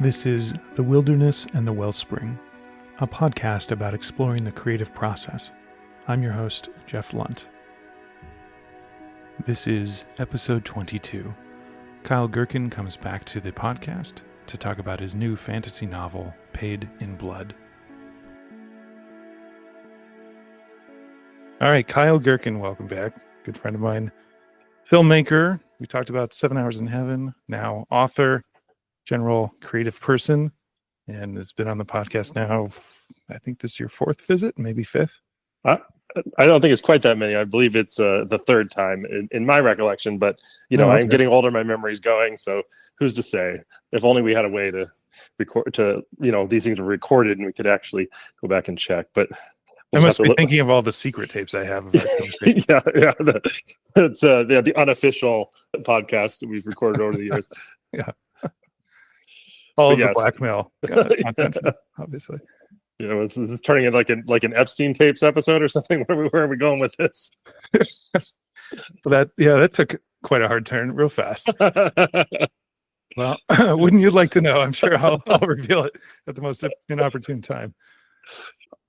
This is The Wilderness and the Wellspring, a podcast about exploring the creative process. I'm your host, Jeff Lunt. This is episode 22. Kyle Gerkin comes back to the podcast to talk about his new fantasy novel, Paid in Blood. All right, Kyle Gerkin, welcome back. Good friend of mine, filmmaker. We talked about 7 Hours in Heaven, now author, general creative person, and has been on the podcast now. I think this is your fourth visit, maybe fifth. I don't think it's quite that many. I believe it's the third time in my recollection, but okay. I'm getting older, my memory's going, so who's to say? If only we had a way to record, these things were recorded and we could actually go back and check. But I must be thinking of all the secret tapes I have of our conversation. It's the unofficial podcast that we've recorded over the years. Yeah. All of the blackmail content, obviously. It's turning it like an Epstein tapes episode or something. Where are we going with this? That took quite a hard turn real fast. Well, wouldn't you like to know? I'm sure I'll reveal it at the most inopportune time.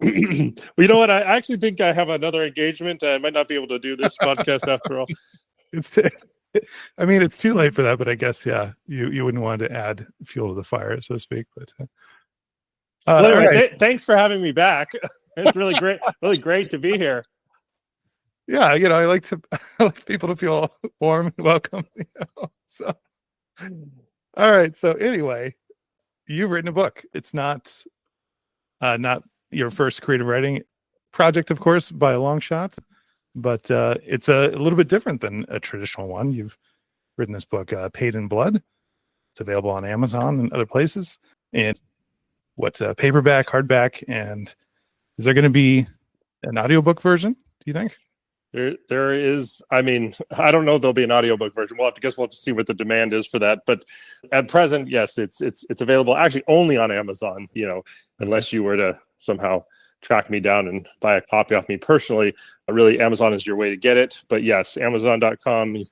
Well, you know what? I actually think I have another engagement. I might not be able to do this podcast after all. It's too late for that, but I guess, you wouldn't want to add fuel to the fire, so to speak. But anyway, thanks for having me back. It's really great to be here. Yeah, I like people to feel warm and welcome. So, all right. So anyway, you've written a book. It's not your first creative writing project, of course, by a long shot. But it's a little bit different than a traditional one. You've written this book, Paid in Blood. It's available on Amazon and other places. And paperback, hardback, and is there going to be an audiobook version, do you think? There is. I mean, I don't know if there'll be an audiobook version. We'll have to see what the demand is for that. But at present, yes, it's available actually only on Amazon, unless you were to somehow track me down and buy a copy off me personally. Really, Amazon is your way to get it. But yes, Amazon.com, you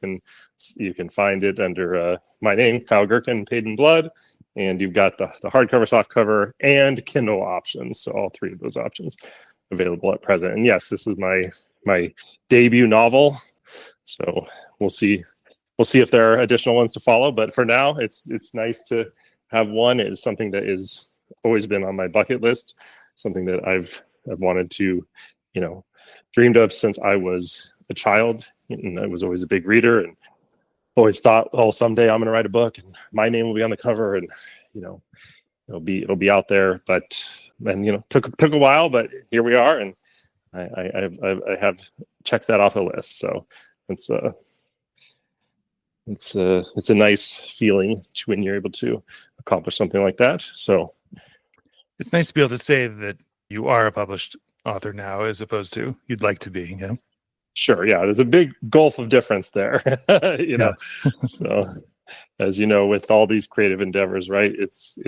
can find it under my name, Kyle Gerkin, Paid in Blood, and you've got the hardcover, softcover, and Kindle options. So all three of those options available at present. And yes, this is my debut novel. So we'll see if there are additional ones to follow. But for now, it's nice to have one. It is something that is always been on my bucket list. Something that I've wanted to, dreamed of since I was a child, and I was always a big reader, and always thought, oh, someday I'm going to write a book, and my name will be on the cover, and it'll be out there. But took a while, but here we are, and I have checked that off the list. So it's a nice feeling when you're able to accomplish something like that. So. It's nice to be able to say that you are a published author now, as opposed to you'd like to be. Yeah. Sure. Yeah. There's a big gulf of difference there. So, as you know, with all these creative endeavors, right? It's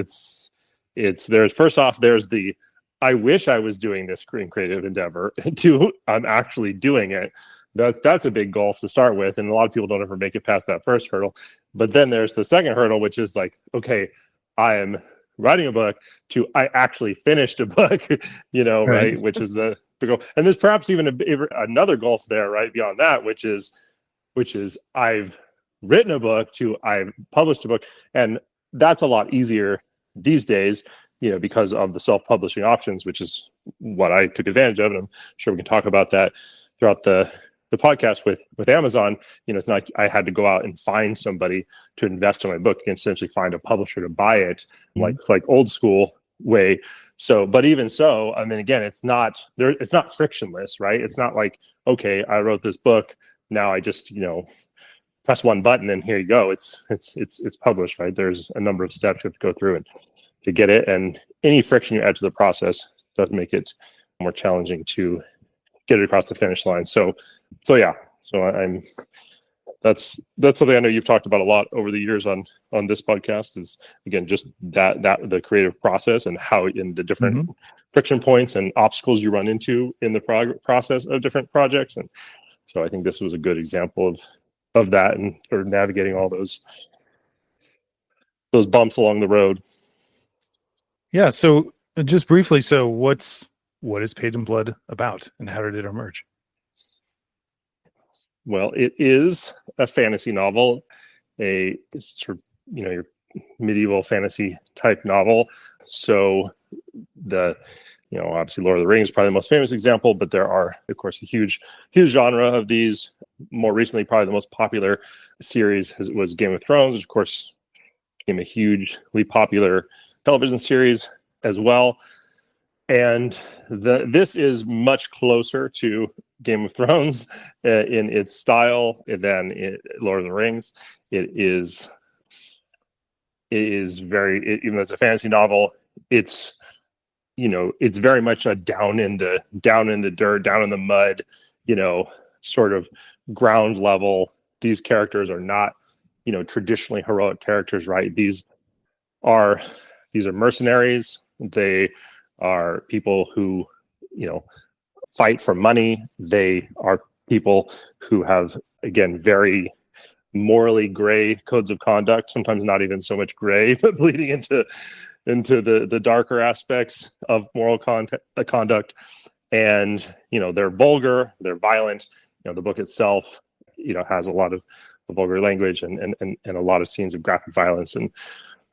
there's first off, there's the I wish I was doing this creative endeavor to I'm actually doing it. That's a big gulf to start with, and a lot of people don't ever make it past that first hurdle. But then there's the second hurdle, which is like, okay, I am writing a book to I actually finished a book, right? Which is the goal. And there's perhaps even another gulf there, right beyond that, which is I've written a book to I've published a book, and that's a lot easier these days, because of the self-publishing options, which is what I took advantage of, and I'm sure we can talk about that throughout the podcast with Amazon. It's not like I had to go out and find somebody to invest in my book. You can essentially find a publisher to buy it, like old school way. So, but even so, I mean, again, it's not frictionless, right? It's not like, okay, I wrote this book, now I just press one button and here you go. It's published, right? There's a number of steps you have to go through and to get it, and any friction you add to the process does make it more challenging to get it across the finish line. So that's something I know you've talked about a lot over the years on this podcast, is again just that the creative process and how in the different friction points and obstacles you run into in the process of different projects. And so I think this was a good example of that, and sort of navigating all those bumps along the road. Yeah. So just briefly, so what is Paid in Blood about, and how did it emerge? Well, it is a fantasy novel, a sort of, your medieval fantasy type novel. So the, obviously Lord of the Rings is probably the most famous example, but there are, of course, a huge genre of these. More recently, probably the most popular series was Game of Thrones, which of course became a hugely popular television series as well. And this is much closer to Game of Thrones in its style than Lord of the Rings. Even though it's a fantasy novel, it's it's very much a down in the dirt, down in the mud, sort of ground level. These characters are not traditionally heroic characters, right? Are these are mercenaries. They are people who fight for money. They are people who have, again, very morally gray codes of conduct, sometimes not even so much gray, but bleeding into the darker aspects of moral conduct. And they're vulgar, they're violent. The book itself has a lot of vulgar language and a lot of scenes of graphic violence and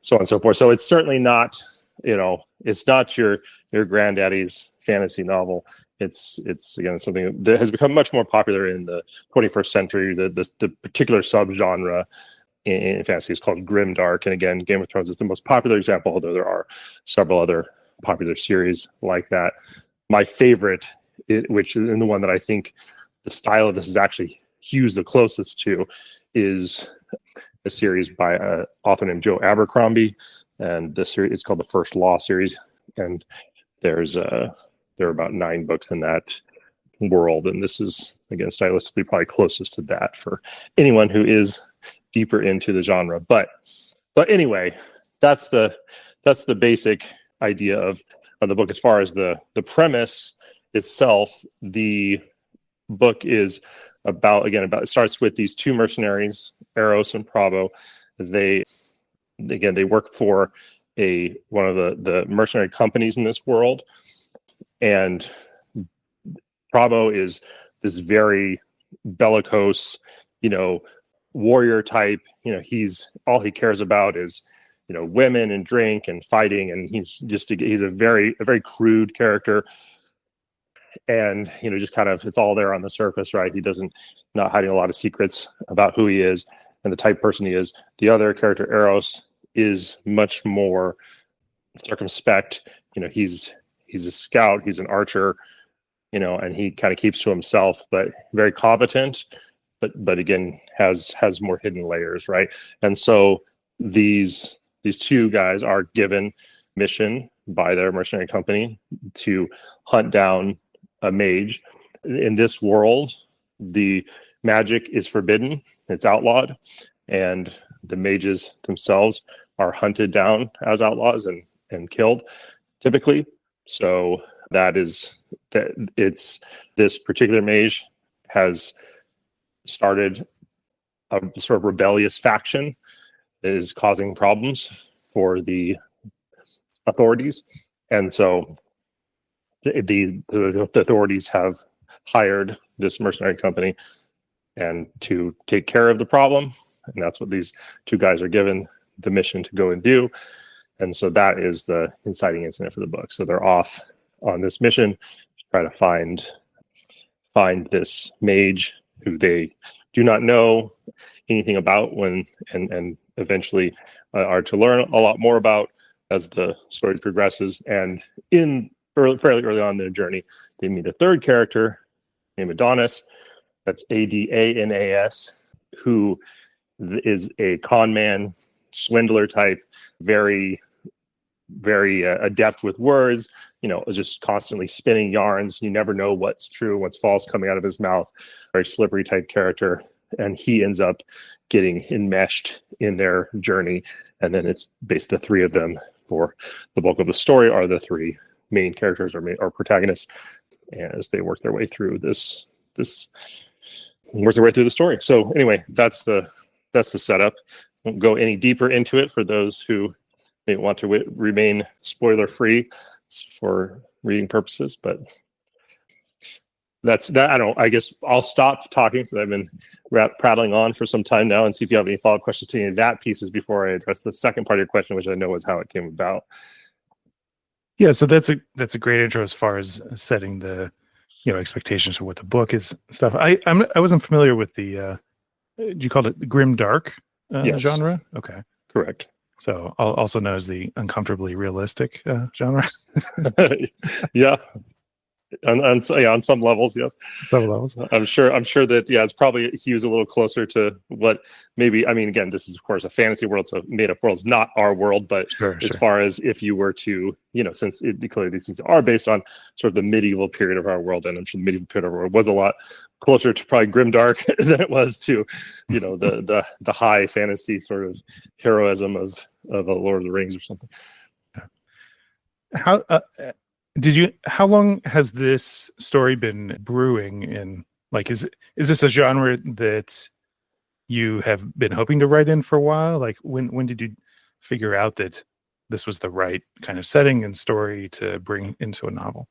so on and so forth. So it's certainly not, it's not your granddaddy's fantasy novel. It's again something that has become much more popular in the 21st century. The particular subgenre in fantasy is called grimdark, and again, Game of Thrones is the most popular example, although there are several other popular series like that. My favorite, which is the one that I think the style of this is actually hews the closest to, is a series by an author named Joe Abercrombie, and this series is called the First Law series. And there are about 9 books in that world, and this is again stylistically probably closest to that for anyone who is deeper into the genre. But anyway, that's the basic idea of the book. As far as the premise itself, the book is about it starts with these 2 mercenaries, Eros and Pravo. They work for one of the mercenary companies in this world, and Pravo is this very bellicose, warrior type. He's all he cares about is women and drink and fighting, and he's a very crude character. And just kind of, it's all there on the surface, right? He doesn't, not hiding a lot of secrets about who he is and the type of person he is. The other character, Eros, is much more circumspect. He's a scout, he's an archer, and he kind of keeps to himself, but very competent, but again has more hidden layers, right? And so these 2 guys are given mission by their mercenary company to hunt down a mage. In this world, the magic is forbidden, it's outlawed, and the mages themselves are hunted down as outlaws and killed typically. So it's this particular mage has started a sort of rebellious faction that is causing problems for the authorities. And so the authorities have hired this mercenary company and to take care of the problem. And that's what these 2 guys are given the mission to go and do. And so that is the inciting incident for the book. So they're off on this mission to try to find this mage who they do not know anything about and eventually are to learn a lot more about as the story progresses. And fairly early on in their journey, they meet a 3rd character named Adonis. That's Adanas, who is a con man, swindler type, very adept with words, just constantly spinning yarns. You never know what's true, what's false coming out of his mouth. Very slippery type character. And he ends up getting enmeshed in their journey. And then it's basically the 3 of them for the bulk of the story are the 3 main characters or protagonists as they work their way through the story. So anyway, that's the setup. Won't go any deeper into it for those who may want to remain spoiler free for reading purposes, but that's that. I guess I'll stop talking since I've been prattling on for some time now, and see if you have any follow-up questions to any of that pieces before I address the second part of your question, which I know is how it came about. Yeah, so that's a great intro as far as setting the expectations for what the book is stuff. I wasn't familiar with the you called it the grim dark Yes. genre. Okay, Correct. so also known as the uncomfortably realistic genre. Yeah. On some levels, yes. Some levels. I'm sure that it's probably hews a little closer to what maybe. I mean, again, this is of course a fantasy world, so made up world is not our world. But Sure. Far as if you were to, since clearly these things are based on sort of the medieval period of our world, and I'm sure the medieval period of our world was a lot closer to probably grimdark than it was to, the high fantasy sort of heroism of a Lord of the Rings or something. How long has this story been brewing in? Like, is this a genre that you have been hoping to write in for a while? Like, when did you figure out that this was the right kind of setting and story to bring into a novel?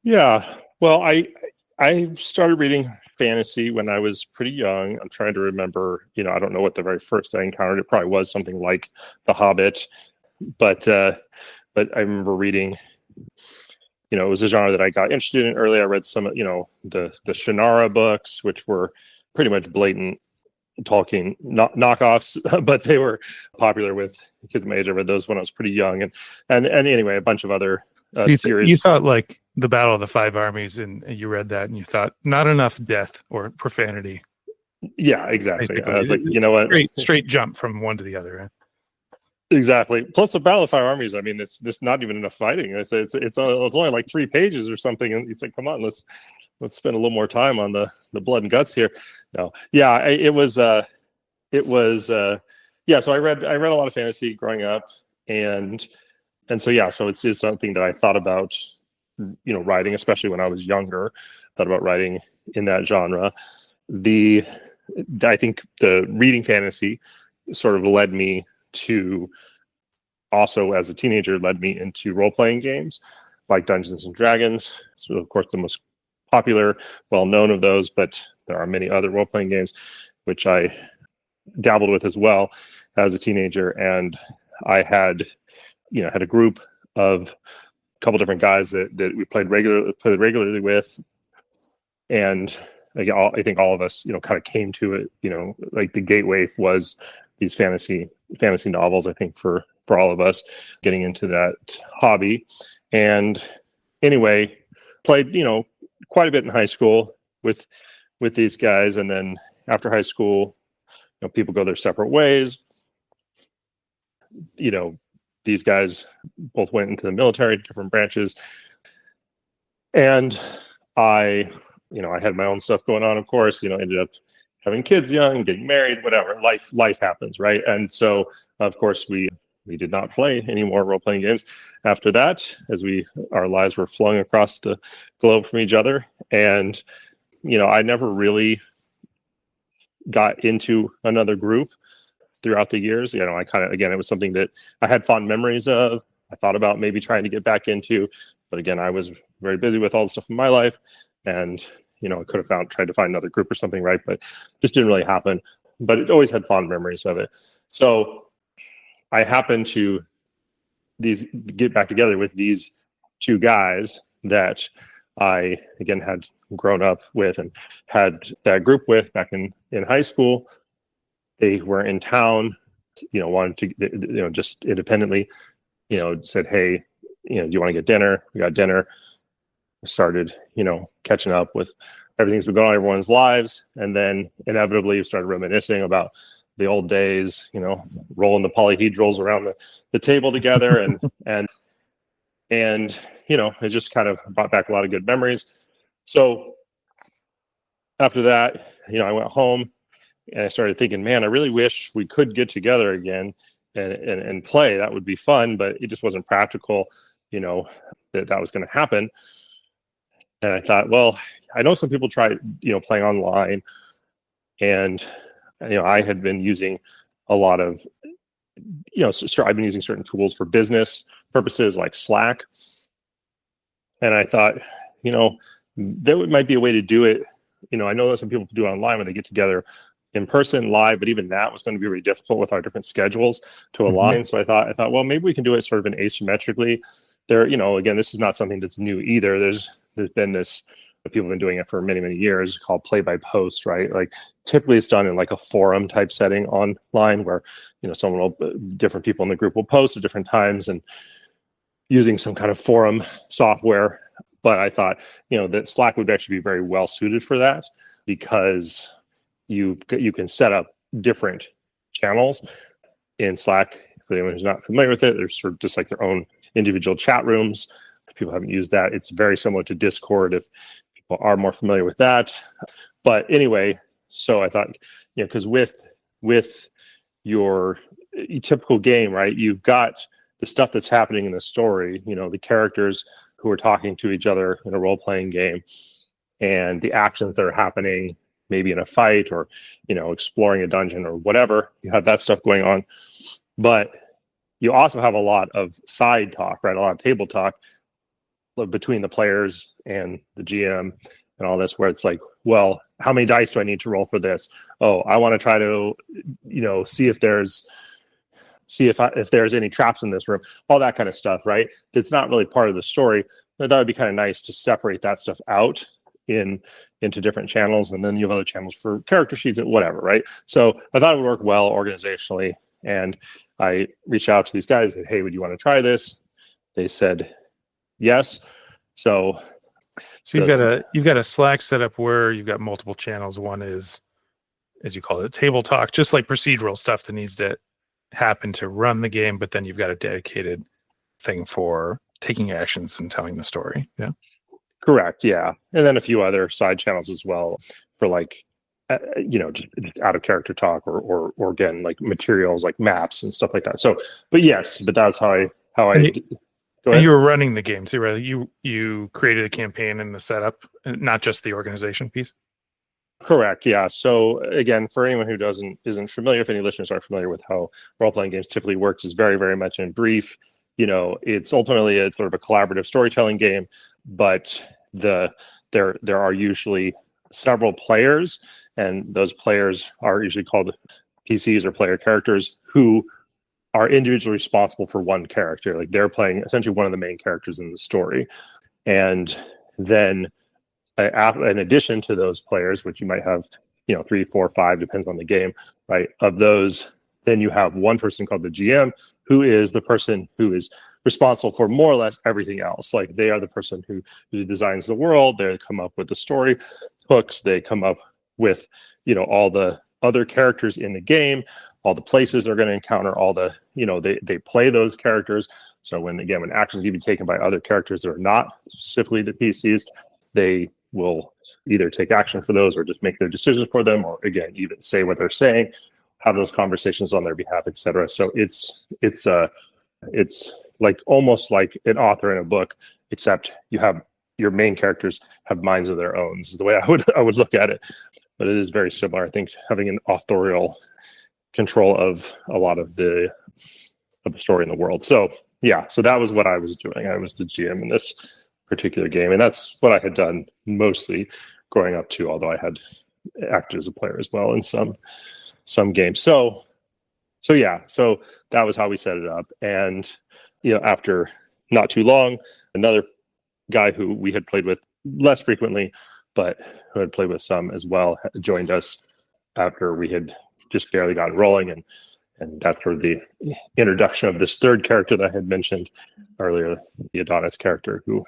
Yeah, well, I started reading fantasy when I was pretty young. I'm trying to remember, I don't know what the very first I encountered. It probably was something like The Hobbit, but I remember reading, it was a genre that I got interested in early. I read some, the Shannara books, which were pretty much blatant Tolkien knockoffs, but they were popular with kids my age. I read those when I was pretty young, and anyway, a bunch of other series. You thought like the Battle of the Five Armies, and you read that, and you thought not enough death or profanity. Yeah, exactly. Basically. I was like, you know what? Straight jump from one to the other. Right? Exactly. Plus, the Battle of Five Armies. I mean, it's just not even enough fighting. It's only like 3 pages or something, and it's like, come on, let's spend a little more time on the blood and guts here. No, yeah, it was. Yeah. So I read a lot of fantasy growing up, and so yeah, so it's something that I thought about, writing, especially when I was younger. Thought about writing in that genre. I think the reading fantasy sort of led me to, also as a teenager, led me into role-playing games like Dungeons and Dragons. So of course the most popular, well-known of those, but there are many other role-playing games which I dabbled with as well as a teenager. And I had a group of a couple different guys that we played regularly with, and I think all of us kind of came to it, like the gateway was these fantasy novels. I think for all of us getting into that hobby. And anyway, played quite a bit in high school with these guys, and then after high school, people go their separate ways. These guys both went into the military, different branches, and I had my own stuff going on, of course. Ended up having kids young, getting married, whatever. Life happens, right? And so, of course, we did not play any more role-playing games after that, as our lives were flung across the globe from each other. And I never really got into another group throughout the years. I kind of, again, it was something that I had fond memories of. I thought about maybe trying to get back into, but again, I was very busy with all the stuff in my life, and I could have tried to find another group or something, right? But just didn't really happen. But it always had fond memories of it. So I happened to get back together with these 2 guys that I again had grown up with and had that group with back in high school. They were in town, wanted to, just independently, said, hey, do you want to get dinner? We got dinner. Started, catching up with everything's been going on in everyone's lives. And then inevitably started reminiscing about the old days, rolling the polyhedrals around the table together. And it just kind of brought back a lot of good memories. So after that, I went home and I started thinking, man, I really wish we could get together again and play. That would be fun, but it just wasn't practical, that was going to happen. And I thought, well, I know some people try, playing online, and I had been using a lot of so I've been using certain tools for business purposes like Slack. And I thought, there might be a way to do it. I know that some people do it online when they get together in person live, but even that was going to be really difficult with our different schedules to align. So I thought, well, maybe we can do it sort of in asymmetrically. There, again, this is not something that's new either. There's been this, people have been doing it for many, many years, called play by post, right? Like typically it's done in like a forum type setting online where, different people in the group will post at different times and using some kind of forum software. But I thought, that Slack would actually be very well suited for that, because you can set up different channels in Slack. For anyone who's not familiar with it, there's sort of just like their own individual chat rooms. If people haven't used that, it's very similar to Discord if people are more familiar with that. But anyway, so I thought, because with your typical game, right, you've got the stuff that's happening in the story, the characters who are talking to each other in a role-playing game, and the actions that are happening maybe in a fight or, exploring a dungeon or whatever. You have that stuff going on. But you also have a lot of side talk, right? A lot of table talk between the players and the GM and all this, where it's like, well, how many dice do I need to roll for this? Oh, I want to try to, see if there's any traps in this room, all that kind of stuff, right? It's not really part of the story. But that would be kind of nice to separate that stuff out into different channels, and then you have other channels for character sheets and whatever, right? So I thought it would work well organizationally, and I reached out to these guys and said, hey, would you want to try this? They said yes. So you've got a Slack setup where you've got multiple channels. One is, as you call it, table talk, just like procedural stuff that needs to happen to run the game, but then you've got a dedicated thing for taking actions and telling the story. Yeah. Correct. Yeah. And then a few other side channels as well for like, just out of character talk or again, like materials like maps and stuff like that. So, but that's how I go ahead. And you were running the game too, right? You created a campaign and the setup, and not just the organization piece. Correct. Yeah. So again, for anyone who isn't familiar, if any listeners are familiar with how role-playing games typically works, is very, very much in brief. It's ultimately a sort of a collaborative storytelling game, but there are usually several players, and those players are usually called PCs or player characters, who are individually responsible for one character. Like they're playing essentially one of the main characters in the story. And then in addition to those players, which you might have, 3, 4, 5, depends on the game, right? Of those, then you have one person called the GM, who is the person who is responsible for more or less everything else. Like they are the person who designs the world. They come up with the story hooks. They come up with, all the other characters in the game, all the places they're going to encounter, all the, they play those characters. So when actions need to be taken by other characters that are not specifically the PCs, they will either take action for those or just make their decisions for them, or again, even say what they're saying, have those conversations on their behalf, etc. So it's like almost like an author in a book, except you have your main characters have minds of their own. This is the way I would look at it. But it is very similar, I think, having an authorial control of a lot of the story in the world. So yeah, so that was what I was doing. I was the GM in this particular game, and that's what I had done mostly growing up too, although I had acted as a player as well in some games. So that was how we set it up. And after not too long, another guy who we had played with less frequently, but who had played with some as well, joined us after we had just barely gotten rolling, and that's sort of the introduction of this third character that I had mentioned earlier, the Adonis character, who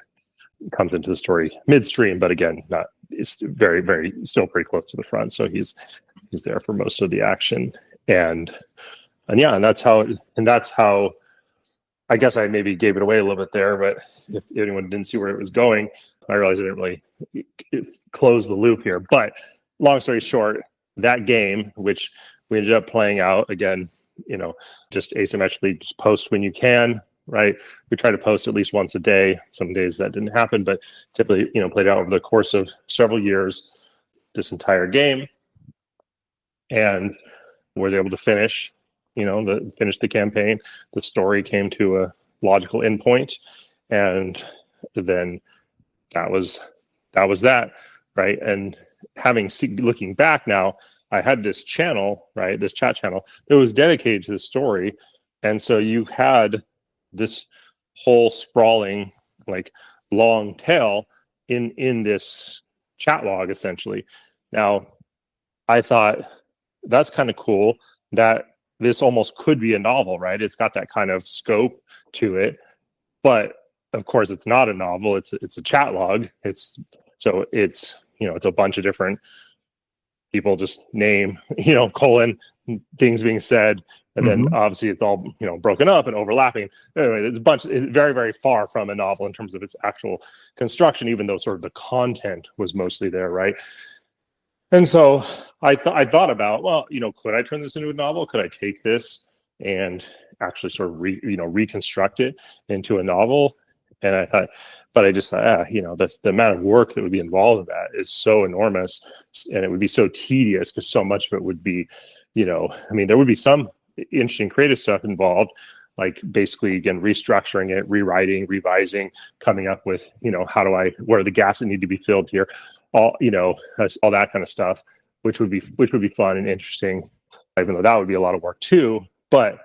comes into the story midstream, but again, it's very, very still pretty close to the front. So he's there for most of the action, and that's how I guess I maybe gave it away a little bit there. But if anyone didn't see where it was going, I realized I didn't really close the loop here. But long story short, that game, which we ended up playing out again, just asymmetrically, just post when you can, right? We try to post at least once a day. Some days that didn't happen, but typically, played out over the course of several years, this entire game, and was able to finish finished the campaign. The story came to a logical endpoint, and then that was that, right? And looking back now, I had this channel, right, this chat channel that was dedicated to the story, and so you had this whole sprawling, like, long tail in this chat log essentially. Now, I thought that's kind of cool that this almost could be a novel, right? It's got that kind of scope to it, but of course it's not a novel. It's a chat log. It's a bunch of different people just name, colon, things being said, and then obviously it's all broken up and overlapping. Anyway, it's very, very far from a novel in terms of its actual construction, even though sort of the content was mostly there, right? And so I thought about, well, could I turn this into a novel? Could I take this and actually sort of reconstruct it into a novel? And I thought, but I just thought, that's the amount of work that would be involved in that is so enormous, and it would be so tedious because so much of it would be, there would be some interesting creative stuff involved, like basically again restructuring it, rewriting, revising, coming up with what are the gaps that need to be filled here, all that kind of stuff, which would be fun and interesting, even though that would be a lot of work too. But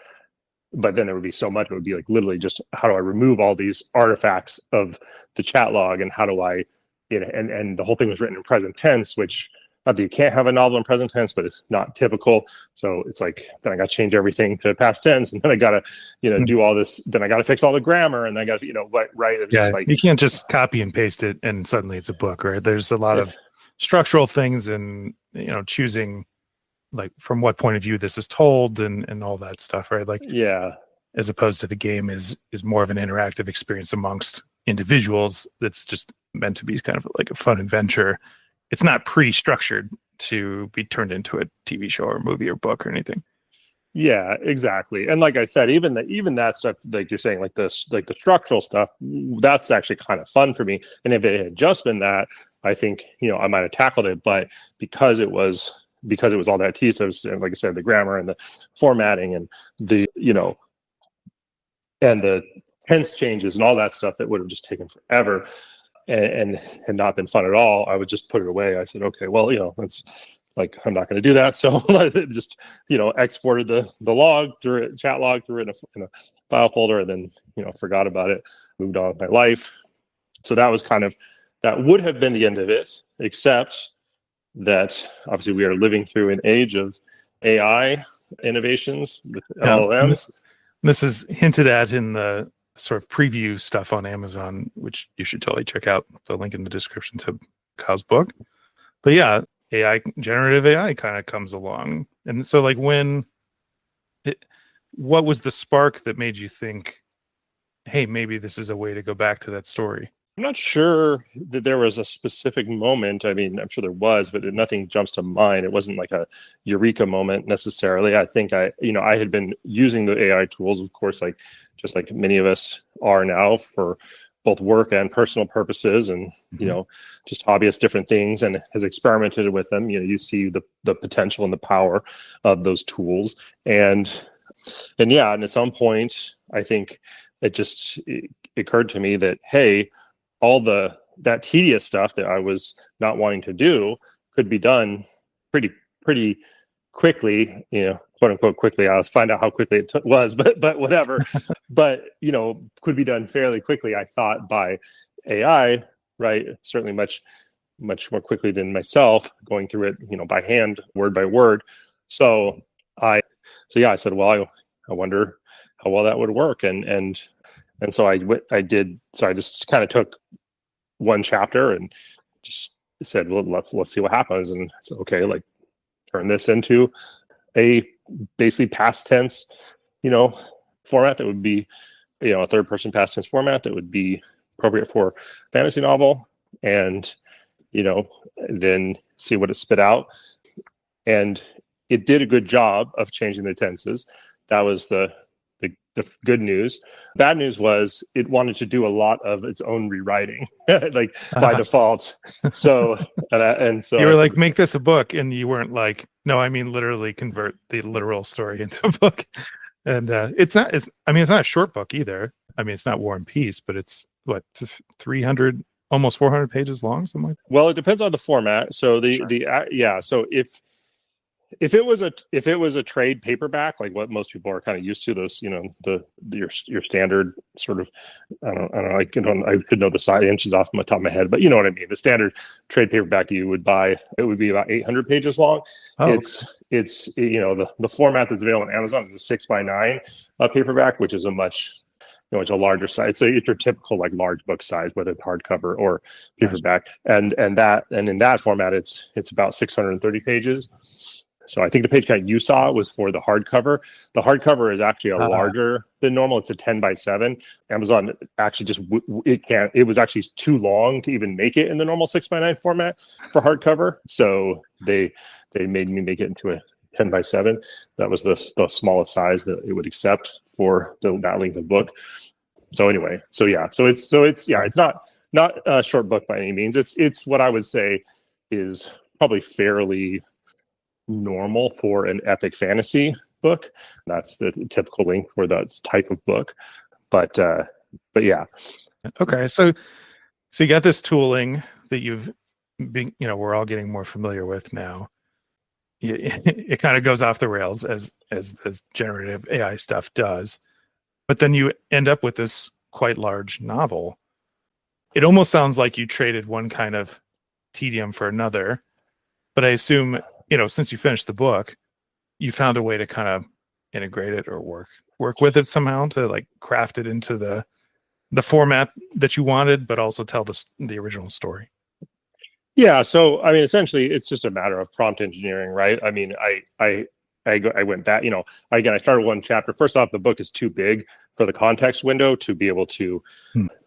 then there would be so much. It would be like literally just how do I remove all these artifacts of the chat log, and how do I, and the whole thing was written in present tense, which not that you can't have a novel in present tense, but it's not typical. So it's like, then I got to change everything to past tense, and then I got to, do all this. Then I got to fix all the grammar, and I got to, right? It's just like, you can't just copy and paste it and suddenly it's a book, right? There's a lot of structural things, and choosing like from what point of view this is told and all that stuff, right? Like, as opposed to the game is more of an interactive experience amongst individuals that's just meant to be kind of like a fun adventure. It's not pre-structured to be turned into a TV show or movie or book or anything. Yeah, exactly. And like I said, even that stuff, like you're saying, like the structural stuff, that's actually kind of fun for me. And if it had just been that, I think I might have tackled it. But because it was all that tedious, and like I said, the grammar and the formatting and the and the tense changes and all that stuff that would have just taken forever and not been fun at all, I would just put it away. I said, okay, well, it's like, I'm not going to do that. So I just, exported the log, chat log, threw it in a file folder, and then, forgot about it, moved on with my life. So that was that would have been the end of it, except that obviously we are living through an age of AI innovations with LLMs. This is hinted at in the sort of preview stuff on Amazon, which you should totally check out. The link in the description to Kyle's book. But yeah, generative AI kind of comes along. And so like what was the spark that made you think, hey, maybe this is a way to go back to that story? I'm not sure that there was a specific moment. I mean, I'm sure there was, but nothing jumps to mind. It wasn't like a eureka moment necessarily. I think I had been using the AI tools, of course, just like many of us are now, for both work and personal purposes, and just hobbyist different things, and has experimented with them. You see the potential and the power of those tools, and at some point, I think it occurred to me that, hey, all that tedious stuff that I was not wanting to do could be done pretty quickly, quote unquote quickly. I'll find out how quickly it was, but whatever. But could be done fairly quickly, I thought, by AI, right? Certainly much more quickly than myself going through it, by hand, word by word. So I said, well, I wonder how well that would work, and so I did. So I just kind of took one chapter and just said, well, let's see what happens. And so, okay, like, turn this into a basically past tense, format that would be, a third person past tense format that would be appropriate for fantasy novel, and, then see what it spit out. And it did a good job of changing the tenses. That was the the good news. Bad news was it wanted to do a lot of its own rewriting, like by default. So and so you were I like, said, make this a book, and you weren't like, no, I mean literally convert the literal story into a book. And it's not. I mean, it's not a short book either. I mean, it's not War and Peace, but it's what 300, almost 400 pages long, something like that. well, it depends on the format. So Sure. yeah. So if it was a trade paperback, like what most people are kind of used to, those, your standard sort of, I don't know, I could know the size inches off the top of my head, but you know what I mean. The standard trade paperback that you would buy, it would be about 800 pages long. Oh, It's the format that's available on Amazon is a 6x9 paperback, which is a much it's a larger size. So it's your typical like large book size, whether it's hardcover or paperback, and in that format, it's about 630 pages. So I think the page count you saw was for the hardcover. The hardcover is actually a larger than normal. It's a 10x7. Amazon actually it was actually too long to even make it in the normal 6x9 format for hardcover. So they made me make it into a 10x7. That was the smallest size that it would accept for that length of book. So anyway, it's not a short book by any means. It's what I would say is probably fairly normal for an epic fantasy book. That's the typical length for that type of book. But yeah. Okay, so you got this tooling that you've been, we're all getting more familiar with now. It kind of goes off the rails as generative AI stuff does, but then you end up with this quite large novel. It almost sounds like you traded one kind of tedium for another, but I assume, since you finished the book, you found a way to kind of integrate it or work with it somehow to like craft it into the format that you wanted, but also tell the original story. Yeah. So, I mean, essentially it's just a matter of prompt engineering, right? I mean, I went back, again, I started one chapter. First off, the book is too big for the context window to be able to,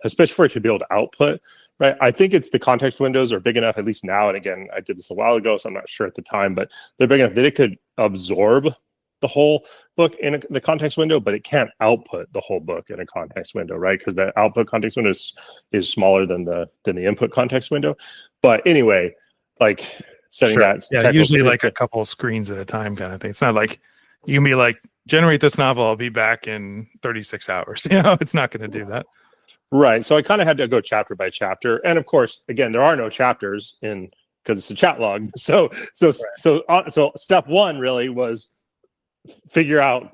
especially for it to be able to output, right? I think it's the context windows are big enough, at least now. And again, I did this a while ago, so I'm not sure at the time, but they're big enough that it could absorb the whole book in the context window, but it can't output the whole book in a context window, right? Because the output context window is smaller than the input context window. But anyway, like setting that, usually like a couple of screens at a time kind of thing. It's not like you can be like, generate this novel, I'll be back in 36 hours. It's not going to do that. Right. So I kind of had to go chapter by chapter, and of course, again, there are no chapters because it's a chat log. So step one really was figure out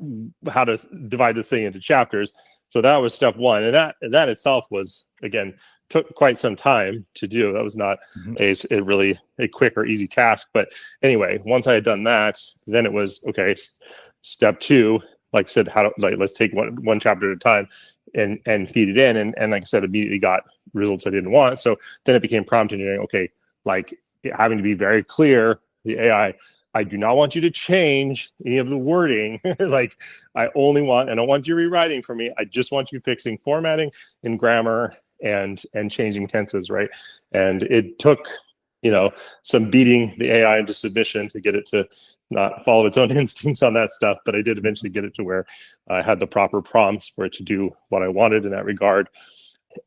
how to divide this thing into chapters. So that was step one, and that itself was, again, took quite some time to do. That was not a really quick or easy task. But anyway, once I had done that, then it was okay. Step two, like I said, let's take one chapter at a time and feed it in, and like I said, immediately got results I didn't want. So then it became prompt engineering. Okay, like having to be very clear, the AI. I do not want you to change any of the wording. Like I don't want you rewriting for me. I just want you fixing formatting and grammar and changing tenses, right? And it took, some beating the AI into submission to get it to not follow its own instincts on that stuff. But I did eventually get it to where I had the proper prompts for it to do what I wanted in that regard.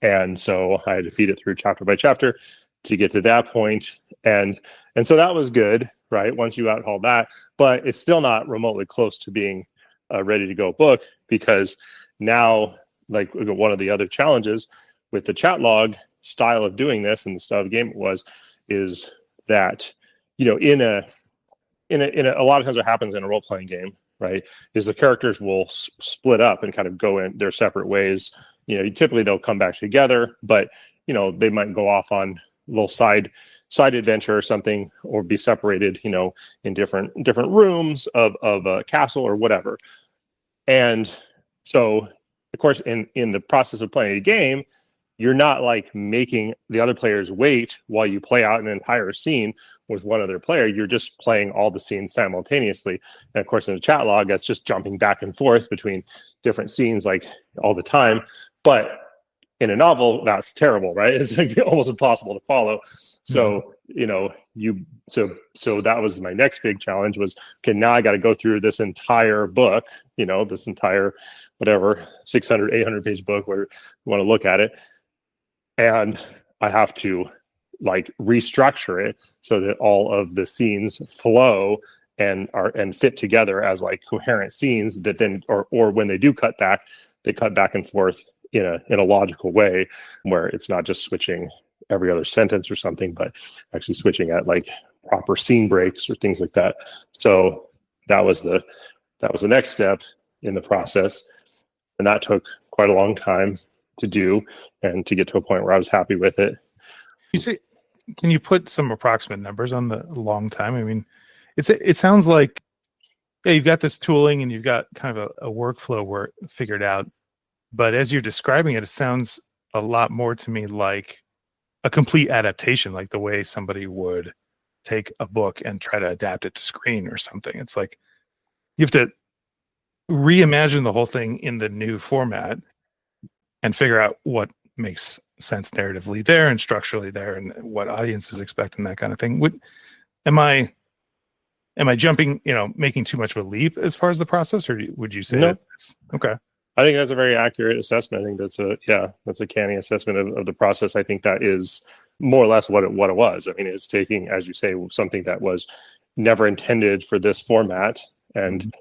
And so I had to feed it through chapter by chapter to get to that point. And so that was good, right? Once you outhaul that, but it's still not remotely close to being a ready to go book, because now, like one of the other challenges with the chat log style of doing this and the style of game is that, in a lot of times what happens in a role-playing game, right, is the characters will split up and kind of go in their separate ways. Typically they'll come back together, but they might go off on little side adventure or something, or be separated, in different rooms of a castle or whatever. And so, of course, in the process of playing a game, you're not like making the other players wait while you play out an entire scene with one other player. You're just playing all the scenes simultaneously. And of course, in the chat log, that's just jumping back and forth between different scenes like all the time. But in a novel, that's terrible, right? It's like almost impossible to follow. So, so that was my next big challenge was, okay, now I got to go through this entire book, this entire, whatever, 600, 800 page book where you want to look at it. And I have to like restructure it so that all of the scenes flow and fit together as like coherent scenes that then, or when they do cut back, they cut back and forth in a logical way where it's not just switching every other sentence or something, but actually switching at like proper scene breaks or things like that. So that was the next step in the process. And that took quite a long time to do and to get to a point where I was happy with it. You say, can you put some approximate numbers on the long time? I mean, it sounds like, yeah, you've got this tooling and you've got kind of a workflow figured out. But as you're describing it, it sounds a lot more to me like a complete adaptation, like the way somebody would take a book and try to adapt it to screen or something. It's like you have to reimagine the whole thing in the new format and figure out what makes sense narratively there and structurally there and what audiences expect and that kind of thing. Am I jumping, making too much of a leap as far as the process, or would you say No. it's okay? I think that's a very accurate assessment. I think that's a canny assessment of the process. I think that is more or less what it was. I mean, it's taking, as you say, something that was never intended for this format and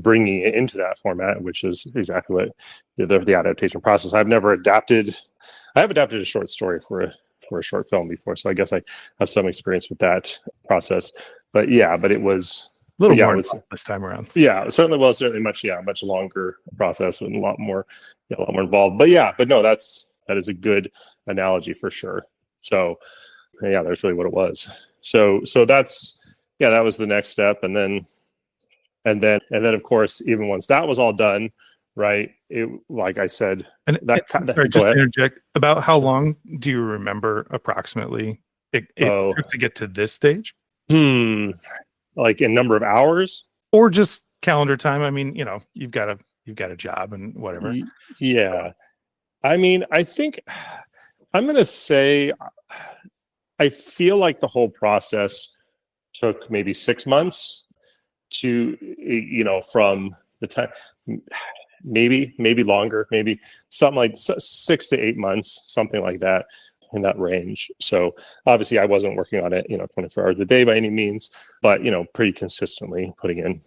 bringing it into that format, which is exactly what the adaptation process. I have adapted a short story for a short film before, so I guess I have some experience with that process. But it was a little more this time around. Yeah, it certainly was much longer process and a lot more involved. But no, that is a good analogy for sure. So yeah, that's really what it was. So that's that was the next step, and then of course, even once that was all done, right? It, like I said, just to interject, about how long do you remember approximately it took to get to this stage? Like in number of hours, or just calendar time? I mean, you've got a job and whatever. Yeah, I mean, I think I'm gonna say I feel like the whole process took maybe 6 months to from the time, maybe longer, maybe something like 6 to 8 months, something like that, in that range. So obviously I wasn't working on it 24 hours a day by any means, but pretty consistently putting in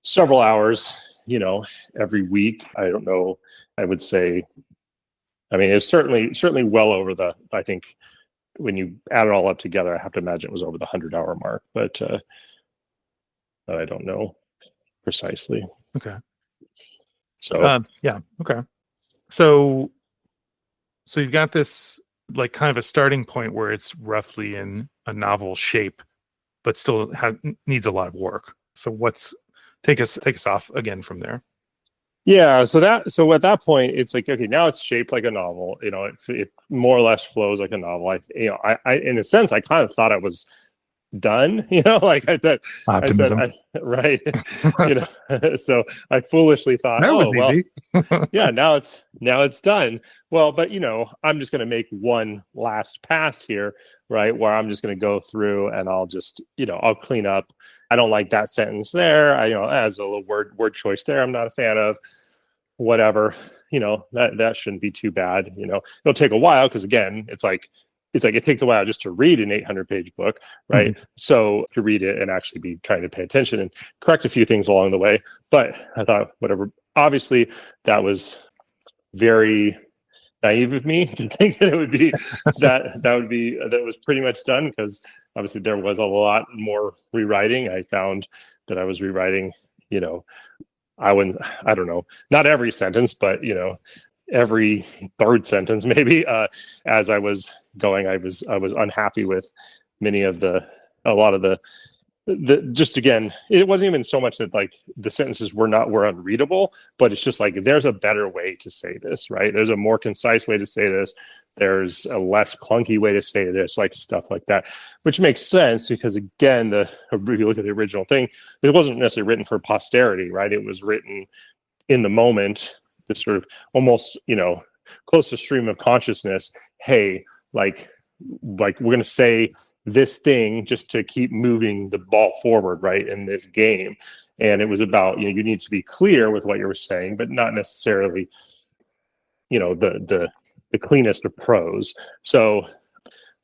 several hours every week. I don't know, I would say, I mean, it's certainly well over I think when you add it all up together, I have to imagine it was over the 100-hour mark, but I don't know precisely. Okay. So yeah. Okay. So you've got this like kind of a starting point where it's roughly in a novel shape, but still needs a lot of work. So take us off again from there. Yeah. So at that point, it's like, okay, now it's shaped like a novel. It more or less flows like a novel. I in a sense, I kind of thought I was done, like I said, right. So I foolishly thought, that was easy. Yeah, now it's done. Well, but I'm just going to make one last pass here, right, where I'm just going to go through and I'll just I'll clean up. I don't like that sentence there. As a little word choice there, I'm not a fan of. Whatever, that shouldn't be too bad. It'll take a while because again, it's like it takes a while just to read an 800-page book, right? Mm-hmm. So to read it and actually be trying to pay attention and correct a few things along the way. But I thought, whatever. Obviously, that was very naive of me to think that it would be that was pretty much done, because obviously there was a lot more rewriting. I found that I was rewriting, I don't know, not every sentence, but every third sentence maybe. As I was going, I was unhappy with a lot of the just, again, it wasn't even so much that like the sentences were unreadable, but it's just like there's a better way to say this, right? There's a more concise way to say this. There's a less clunky way to say this, like stuff like that, which makes sense because, again, if you look at the original thing, it wasn't necessarily written for posterity, right? It was written in the moment to sort of almost, close to stream of consciousness. Hey, like we're going to say this thing just to keep moving the ball forward, right, in this game. And it was about, you need to be clear with what you were saying, but not necessarily, the cleanest of prose. So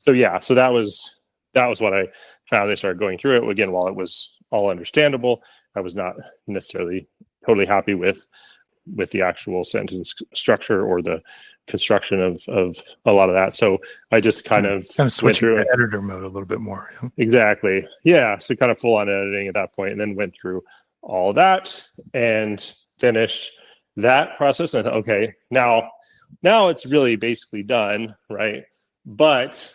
yeah, so that was what I found. I started going through it again. While it was all understandable, I was not necessarily totally happy with the actual sentence structure or the construction of a lot of that. So I just kind of switched to editor mode a little bit more. Yeah. Exactly. Yeah. So kind of full on editing at that point, and then went through all that and finished that process. And okay, now it's really basically done, right? But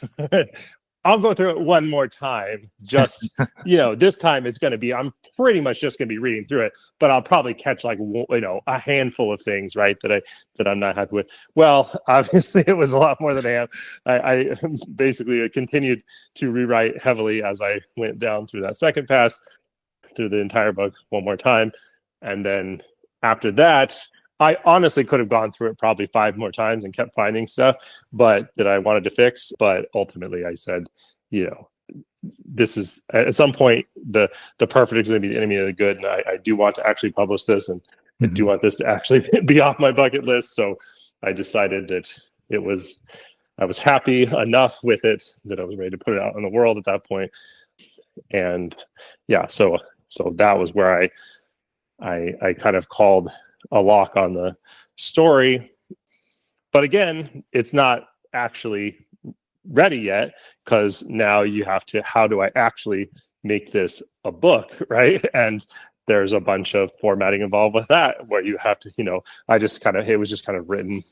I'll go through it one more time. Just, this time it's going to be, I'm pretty much just going to be reading through it, but I'll probably catch like, a handful of things, right, that I'm not happy with. Well, obviously it was a lot more than I basically continued to rewrite heavily as I went down through that second pass, through the entire book one more time. And then after that, I honestly could have gone through it probably 5 more times and kept finding stuff, but that I wanted to fix. But ultimately, I said, this is at some point the perfect is going to be the enemy of the good, and I do want to actually publish this, and I do want this to actually be off my bucket list. So I decided that I was happy enough with it that I was ready to put it out in the world at that point. And yeah, so that was where I kind of called a lock on the story. But again, it's not actually ready yet, because now you have to, how do I actually make this a book, right? And there's a bunch of formatting involved with that, where you have to, it was just kind of written,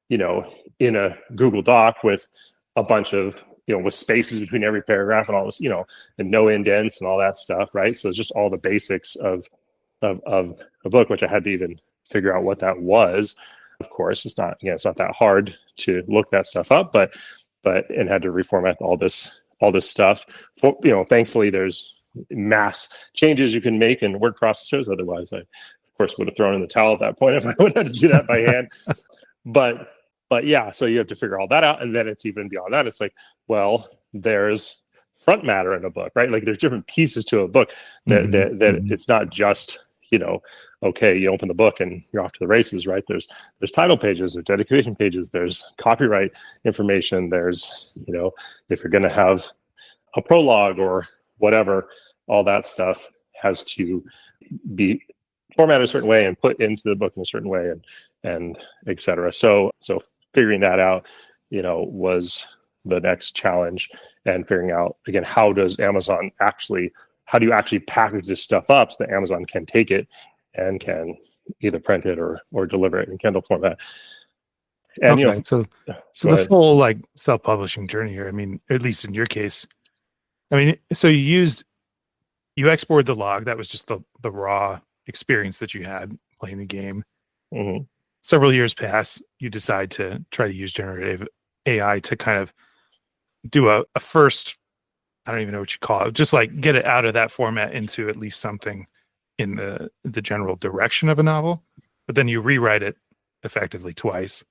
in a Google Doc with a bunch of, with spaces between every paragraph and all this, and no indents and all that stuff, right? So it's just all the basics of a book, which I had to even figure out what that was. Of course, it's not that hard to look that stuff up, but and had to reformat all this stuff. Thankfully there's mass changes you can make in word processors. Otherwise, I of course would have thrown in the towel at that point if I would have had to do that by hand. But yeah, so you have to figure all that out, and then it's even beyond that. It's like, well, there's front matter in a book, right? Like there's different pieces to a book that it's not just, okay, you open the book and you're off to the races, right? There's title pages, there's dedication pages, there's copyright information, there's, if you're going to have a prologue or whatever, all that stuff has to be formatted a certain way and put into the book in a certain way, and et cetera. So figuring that out, was the next challenge, and figuring out, again, how do you actually package this stuff up so that Amazon can take it and can either print it or deliver it in Kindle format. And okay, so the full like self-publishing journey here, I mean, at least in your case, I mean, so you exported the log. That was just the raw experience that you had playing the game. Mm-hmm. Several years pass, you decide to try to use generative AI to kind of do a first, I don't even know what you call it, just like get it out of that format into at least something in the general direction of a novel. But then you rewrite it effectively twice,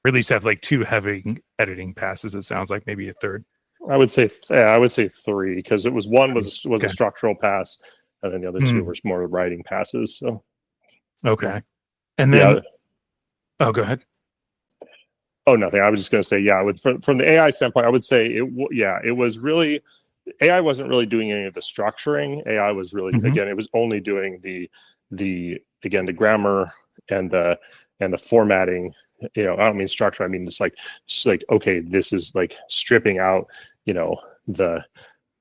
or at least have like 2 heavy editing passes. It sounds like maybe a third. I would say 3, because it was one was a structural pass, and then the other 2 were more writing passes. So okay, and then go ahead. Oh, nothing. I was just going to say, from the AI standpoint, I would say it was really, AI wasn't really doing any of the structuring. AI was really, again, it was only doing the grammar and the formatting. I don't mean structure. I mean just like okay, this is like stripping out,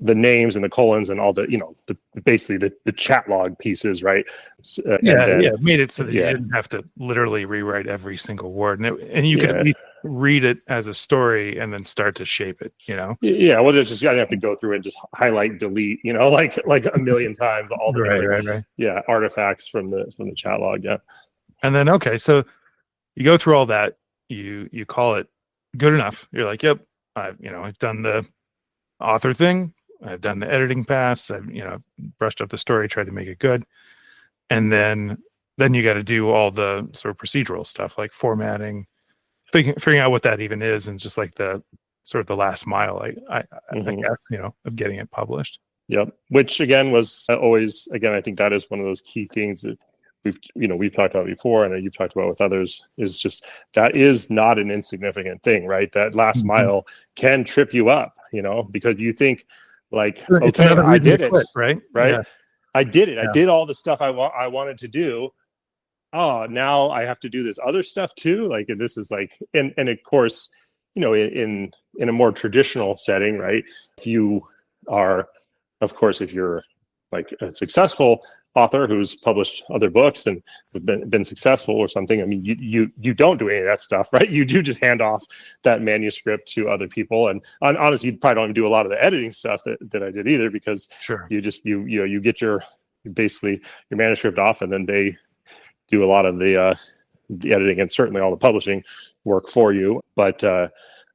the names and the colons and all the, basically the chat log pieces, right? Made it so that you didn't have to literally rewrite every single word, and you could at least read it as a story and then start to shape it. Well, it's just, I didn't have to go through and just highlight, delete, like a million times all the different artifacts from the chat log. And then so you go through all that, you call it good enough. You're like, yep, I've done the author thing, I've done the editing pass, I've brushed up the story, tried to make it good, and then you got to do all the sort of procedural stuff like formatting, figuring out what that even is, and just like the sort of the last mile, I Mhm. guess, of getting it published. Yep. Which again was always, again, I think that is one of those key things that we've talked about before, and you've talked about with others, is just that is not an insignificant thing, right? That last Mhm. mile can trip you up, because you think like, It's okay, another I reason to did it, quit, right? right? Yeah, I did it. I yeah, did all the stuff I wanted to do. Oh, now I have to do this other stuff too. Like, and this is like, and of course, in a more traditional setting, right? If you are, of course, if you're like a successful author who's published other books and been successful or something, I mean, you don't do any of that stuff, right? You do just hand off that manuscript to other people, and honestly, you probably don't even do a lot of the editing stuff that I did either, because sure. you get basically your manuscript off, and then they do a lot of the editing and certainly all the publishing work for you. But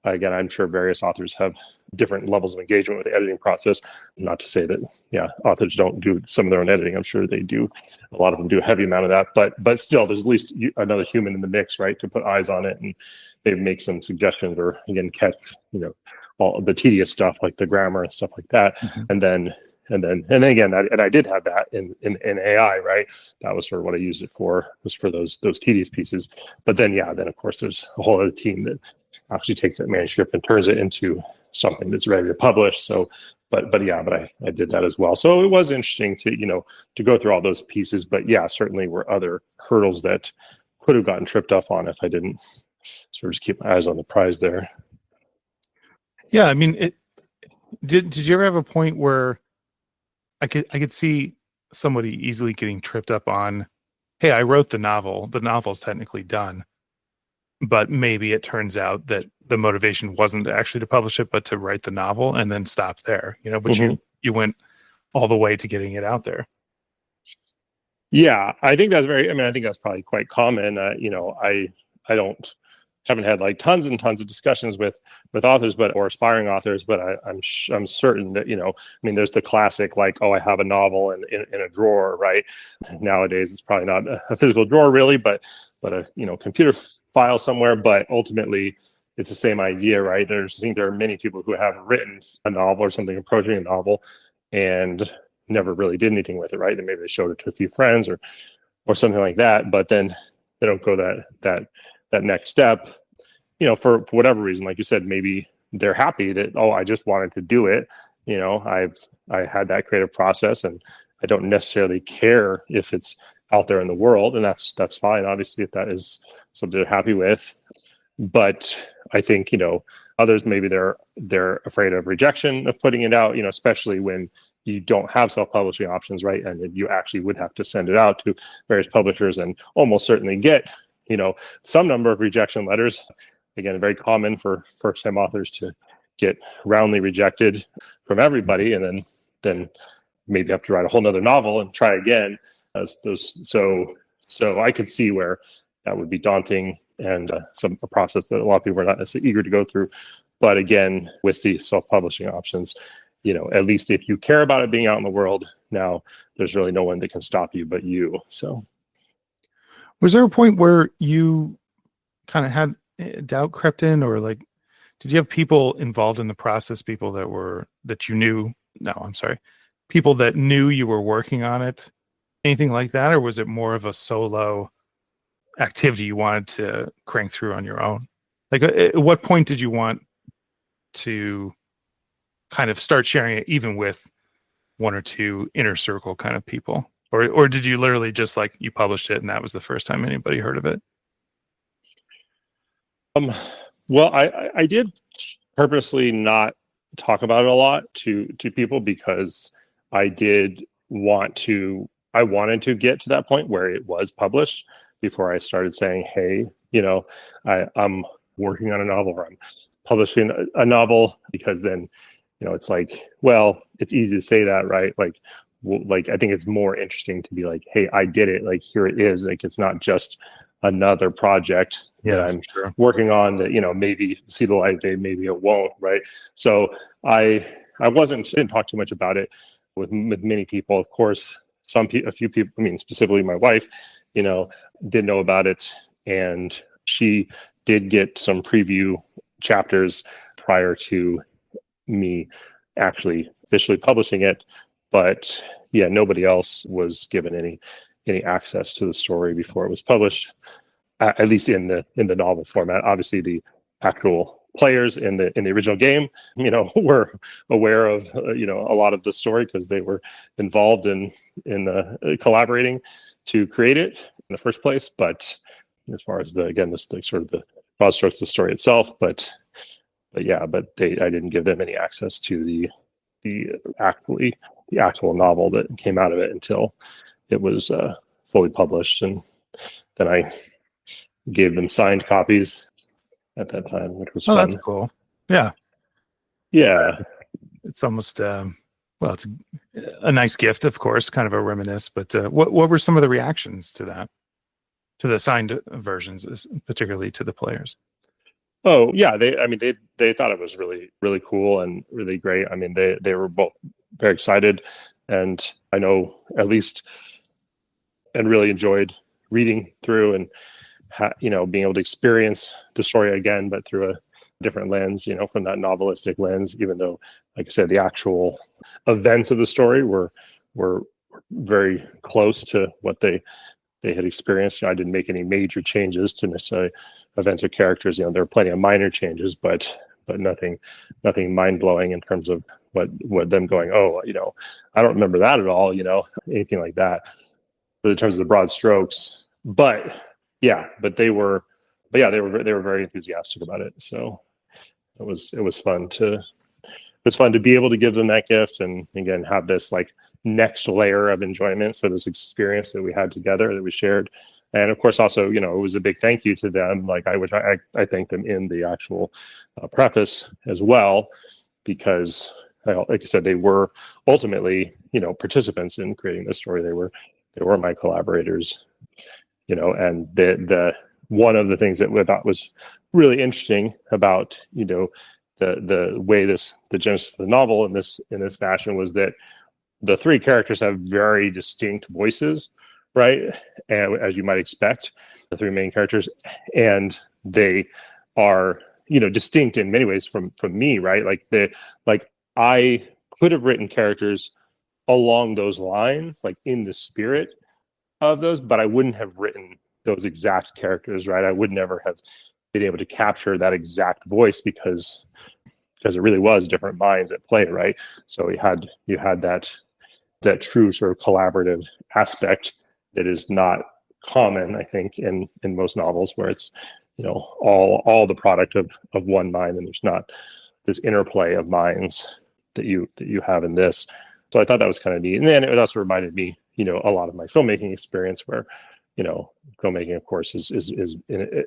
again, I'm sure various authors have different levels of engagement with the editing process. Not to say that, yeah, authors don't do some of their own editing. I'm sure they do. A lot of them do a heavy amount of that. But still, there's at least another human in the mix, right, to put eyes on it and maybe make some suggestions, or again catch all the tedious stuff like the grammar and stuff like that, Mhm. and then. And then again, I did have that in AI, right? That was sort of what I used it for, was for those tedious pieces. But then, yeah, then of course there's a whole other team that actually takes that manuscript and turns it into something that's ready to publish. So, but I did that as well. So it was interesting to go through all those pieces. But yeah, certainly were other hurdles that could have gotten tripped up on if I didn't sort of just keep my eyes on the prize there. Yeah, I mean, did you ever have a point where I could see somebody easily getting tripped up on, hey, I wrote the novel. The novel's technically done, but maybe it turns out that the motivation wasn't actually to publish it, but to write the novel and then stop there. But Mm-hmm. you went all the way to getting it out there. Yeah, I think that's very. I mean, I think that's probably quite common. I don't haven't had like tons and tons of discussions with authors, or aspiring authors, but I'm certain that I mean, there's the classic like, oh, I have a novel in a drawer, right? Nowadays, it's probably not a physical drawer really, but a computer file somewhere. But ultimately, it's the same idea, right? I think there are many people who have written a novel or something approaching a novel, and never really did anything with it, right? And maybe they showed it to a few friends or something like that, but then they don't go that next step, for whatever reason. Like you said, maybe they're happy that, oh, I just wanted to do it. I had that creative process, and I don't necessarily care if it's out there in the world, and that's fine. Obviously, if that is something they're happy with. But I think others, maybe they're afraid of rejection of putting it out, especially when you don't have self-publishing options, right? And you actually would have to send it out to various publishers and almost certainly get some number of rejection letters. Again, very common for first-time authors to get roundly rejected from everybody, and then maybe have to write a whole nother novel and try again. So I could see where that would be daunting, and a process that a lot of people are not necessarily eager to go through. But again, with the self-publishing options, at least if you care about it being out in the world, now there's really no one that can stop you but you. So, Was there a point where you kind of had doubt crept in, or like, did you have people involved in the process, people that you knew? No, I'm sorry, people that knew you were working on it, anything like that? Or was it more of a solo activity you wanted to crank through on your own? Like, at what point did you want to kind of start sharing it, even with one or two inner circle kind of people? Or did you literally just like, you published it and that was the first time anybody heard of it? well, I did purposely not talk about it a lot to people, because I did I wanted to get to that point where it was published before I started saying, hey, I'm working on a novel, or I'm publishing a novel, because then, it's like, well, it's easy to say that, right? Like, I think it's more interesting to be like, hey, I did it. Like, here it is. Like, it's not just another project that Yeah, for I'm sure. working on that, maybe see the light of day, maybe it won't, right? So didn't talk too much about it with many people. Of course, a few people, I mean, specifically my wife, did know about it, and she did get some preview chapters prior to me actually officially publishing it, but yeah, nobody else was given any access to the story before it was published, at least in the novel format. Obviously, the actual players in the original game, were aware of a lot of the story because they were involved in collaborating to create it in the first place. But as far as the sort of the broad strokes of the story itself, but I didn't give them any access to the actual novel that came out of it until it was fully published, and then I gave them signed copies at that time, which was fun. That's cool. Yeah. It's almost it's a nice gift, of course, kind of a reminisce. But what were some of the reactions to that, to the signed versions, particularly to the players? Oh yeah, they thought it was really, really cool and really great. I mean, they were both very excited, and I know at least, and really enjoyed reading through and being able to experience the story again, but through a different lens, from that novelistic lens. Even though, like I said, the actual events of the story were very close to what they had experienced. I didn't make any major changes to necessarily events or characters. There were plenty of minor changes, but nothing mind blowing in terms of what them going, oh, I don't remember that at all, anything like that. But in terms of the broad strokes, but they were very enthusiastic about it. So it was fun to be able to give them that gift, and again have this like next layer of enjoyment for this experience that we had together, that we shared. And of course also, it was a big thank you to them. Like I thanked them in the actual preface as well, because like I said, they were ultimately, participants in creating this story. They were my collaborators, and the one of the things that we thought was really interesting about, the way the genesis of the novel in this fashion was that the three characters have very distinct voices, right? And as you might expect, the three main characters, and they are, distinct in many ways from me, right? Like I could have written characters along those lines, like in the spirit of those, but I wouldn't have written those exact characters, right? I would never have been able to capture that exact voice because it really was different minds at play, right? So you had that true sort of collaborative aspect that is not common, I think, in most novels, where it's all the product of one mind, and there's not this interplay of minds that you have in this. So I thought that was kind of neat. And then it also reminded me, a lot of my filmmaking experience, where, filmmaking, of course, is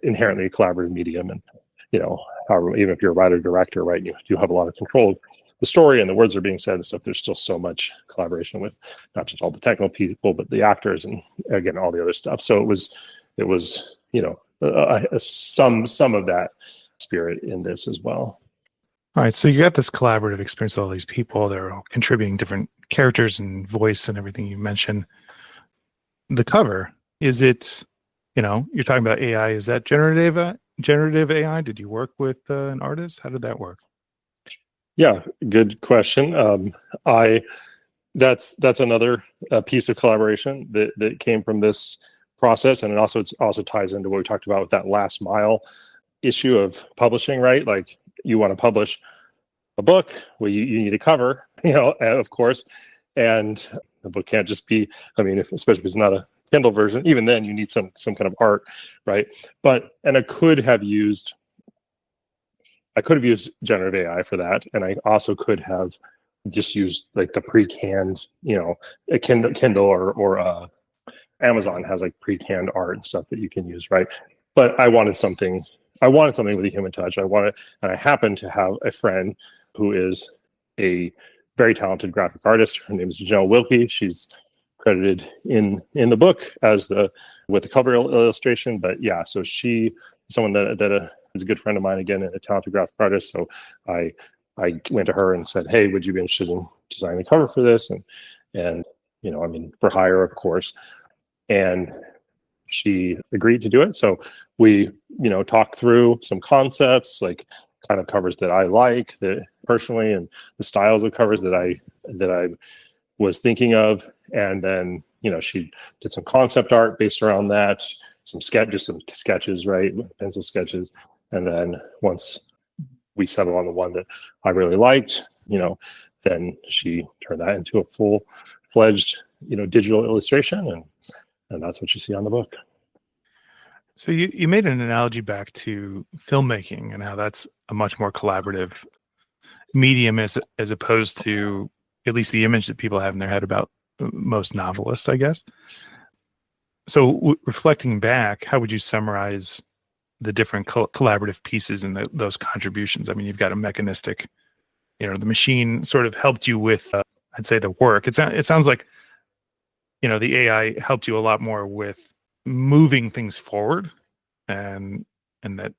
inherently a collaborative medium. And, however, even if you're a writer director, right, you have a lot of control of the story and the words are being said and stuff. There's still so much collaboration with not just all the technical people, but the actors and, again, all the other stuff. So it was some of that spirit in this as well. All right, so you got this collaborative experience with all these people. They're all contributing different characters and voice and everything you mentioned. The cover, is it, you're talking about AI, is that generative AI? Did you work with an artist? How did that work? Yeah, good question. That's another piece of collaboration that came from this process, and it also ties into what we talked about with that last mile issue of publishing, right? Like, you want to publish a book, well, you need a cover, of course, and the book can't just be, especially if it's not a Kindle version, even then you need some kind of art, right? And I could have used generative AI for that, and I also could have just used like the pre-canned, a Kindle or Amazon has like pre-canned art and stuff that you can use, right? But I wanted something with a human touch. And I happen to have a friend who is a very talented graphic artist. Her name is Janelle Wilkie. She's credited in the book with the cover illustration. But yeah, so she is someone that is a good friend of mine, again, and a talented graphic artist. So I went to her and said, hey, would you be interested in designing the cover for this? And for hire, of course. And she agreed to do it. So we, talked through some concepts, like kind of covers that I like that personally, and the styles of covers that I was thinking of. And then, she did some concept art based around that, some sketches, right? Pencil sketches. And then once we settled on the one that I really liked, then she turned that into a full-fledged, digital illustration. And that's what you see on the book. So you made an analogy back to filmmaking and how that's a much more collaborative medium as opposed to at least the image that people have in their head about most novelists, I guess. So reflecting back, how would you summarize the different collaborative pieces and those contributions? I mean, you've got a mechanistic, the machine sort of helped you with, I'd say, the work. It sounds like, the AI helped you a lot more with moving things forward, and that,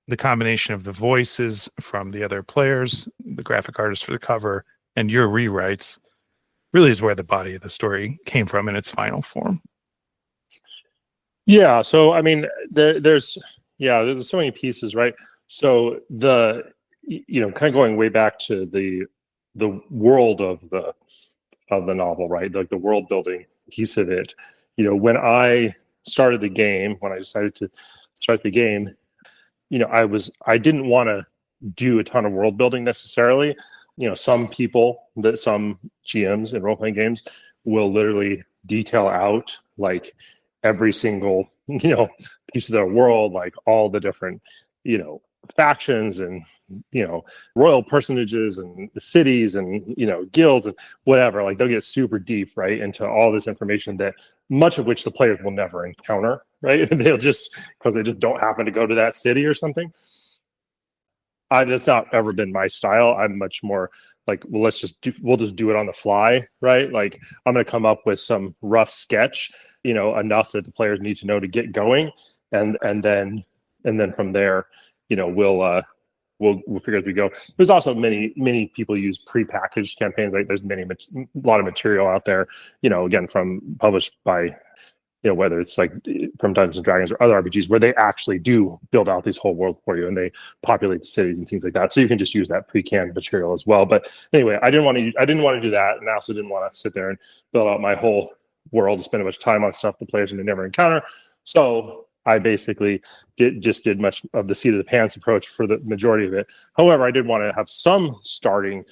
the combination of the voices from the other players, the graphic artist for the cover, and your rewrites really is where the body of the story came from in its final form. Yeah. So, I mean, there's so many pieces, right? So kind of going way back to the world of the novel, right? Like the world building piece of it. When I started the game, when I decided to start the game, I didn't want to do a ton of world building necessarily. Some GMs in role-playing games will literally detail out like every single, piece of their world, like all the different, factions and, royal personages and cities and, guilds and whatever. Like they'll get super deep, right, into all this information that much of which the players will never encounter, right? They'll just, because they just don't happen to go to that city or something. That's not ever been my style. I'm much more like, well, we'll just do it on the fly, right? Like I'm going to come up with some rough sketch, enough that the players need to know to get going, and then from there, we'll figure as we go. There's also many people use prepackaged campaigns. Like there's a lot of material out there, again, published by, whether it's like from Dungeons and Dragons or other RPGs, where they actually do build out this whole world for you and they populate the cities and things like that. So you can just use that pre-canned material as well. But anyway, I didn't want to do that, and I also didn't want to sit there and build out my whole world and spend a bunch of time on stuff the players would never encounter. So I basically did much of the seat of the pants approach for the majority of it. However, I did want to have some starting,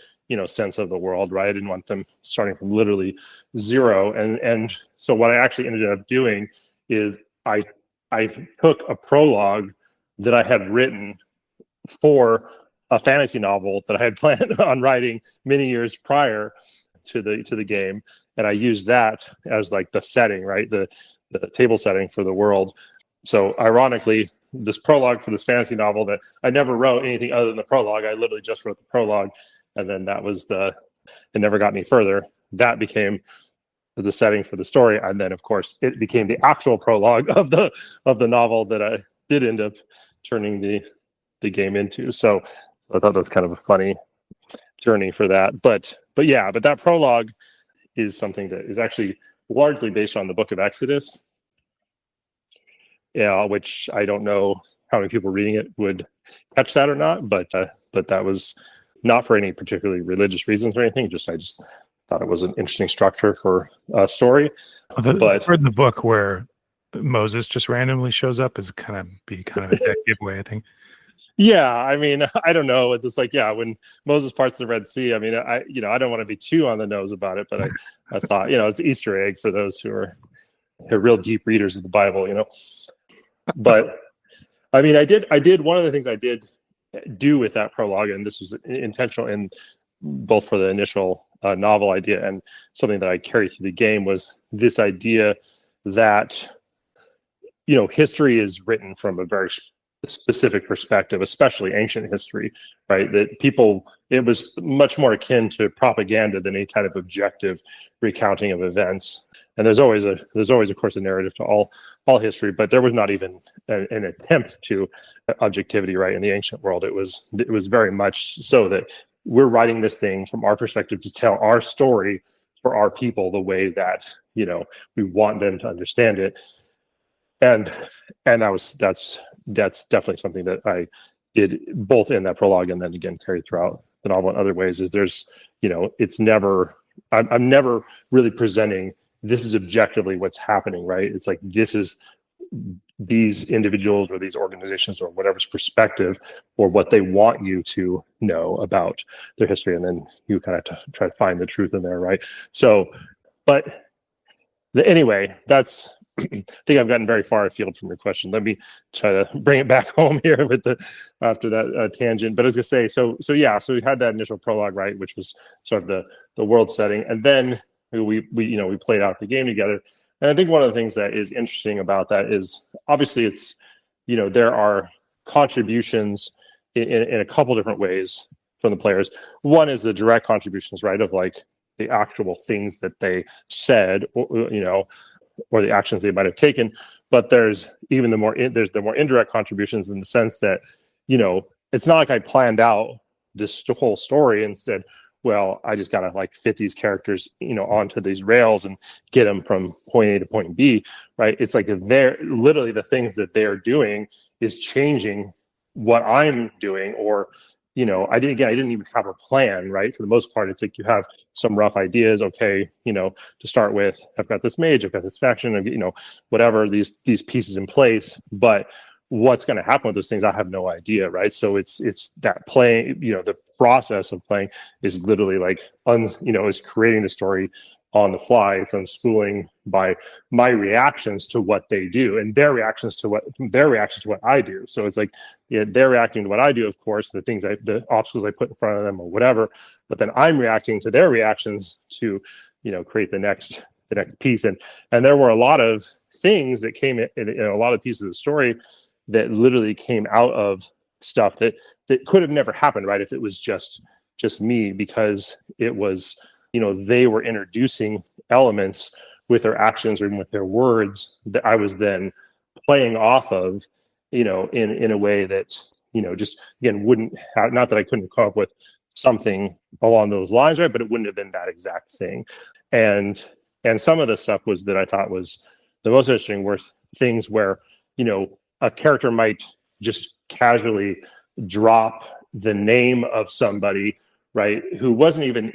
sense of the world, right? I didn't want them starting from literally zero. And so what I actually ended up doing is I took a prologue that I had written for a fantasy novel that I had planned on writing many years prior to the game, and I used that as like the setting, right? The table setting for the world. So ironically, this prologue for this fantasy novel that I never wrote anything other than the prologue. I literally just wrote the prologue, and then that was it never got any further. That became the setting for the story, and then of course it became the actual prologue of the novel that I did end up turning the game into. So I thought that was kind of a funny journey for that. But that prologue is something that is actually largely based on the Book of Exodus. Yeah, which I don't know how many people reading it would catch that or not, but that was not for any particularly religious reasons or anything. I just thought it was an interesting structure for a story. The part in the book where Moses just randomly shows up is kind of a dead giveaway, I think. Yeah, I mean, I don't know. It's like, when Moses parts the Red Sea, I mean, I don't want to be too on the nose about it, but I thought, it's an Easter egg for those who are real deep readers of the Bible, But I mean, I did one of the things I did do with that prologue, and this was intentional in both for the initial novel idea and something that I carried through the game, was this idea that history is written from a very specific perspective, especially ancient history, right? That it was much more akin to propaganda than any kind of objective recounting of events. And there's always of course a narrative to all history, but there was not even an attempt to objectivity, right? In the ancient world, it was very much so that we're writing this thing from our perspective to tell our story for our people the way that we want them to understand it. and that's definitely something that I did both in that prologue and then again carried throughout the novel in other ways. Is there's, it's never, I'm never really presenting this is objectively what's happening, right? It's like this is these individuals or these organizations or whatever's perspective or what they want you to know about their history, and then you kind of try to find the truth in there, right? So, but anyway, that's I think I've gotten very far afield from your question. Let me try to bring it back home here with the after that tangent. But I was gonna say, so yeah, so we had that initial prologue, right, which was sort of the world setting, and then we played out the game together. And I think one of the things that is interesting about that is obviously it's there are contributions in a couple different ways from the players. One is the direct contributions, right, of like the actual things that they said, or the actions they might have taken. But there's even the more indirect contributions in the sense that, it's not like I planned out this whole story and said, well, I just gotta like fit these characters, onto these rails and get them from point A to point B, right? It's like they're literally the things that they're doing is changing what I'm doing, or I didn't even have a plan, right? For the most part, it's like you have some rough ideas. Okay, to start with, I've got this mage, I've got this faction, whatever, these pieces in place. But what's going to happen with those things, I have no idea, right? So it's that playing, the process of playing is literally like, is creating the story on the fly. It's unspooling by my reactions to what they do and their reactions to what I do. So it's like, they're reacting to what I do, of course, the obstacles I put in front of them or whatever, but then I'm reacting to their reactions to, create the next piece. And there were a lot of things that came in a lot of pieces of the story that literally came out of stuff that could have never happened, right? If it was just me, because it was, they were introducing elements with their actions or even with their words that I was then playing off of, in a way that, just again, wouldn't have, not that I couldn't come up with something along those lines, right? But it wouldn't have been that exact thing. And some of the stuff was that I thought was the most interesting were things where, a character might just casually drop the name of somebody, right, who hadn't been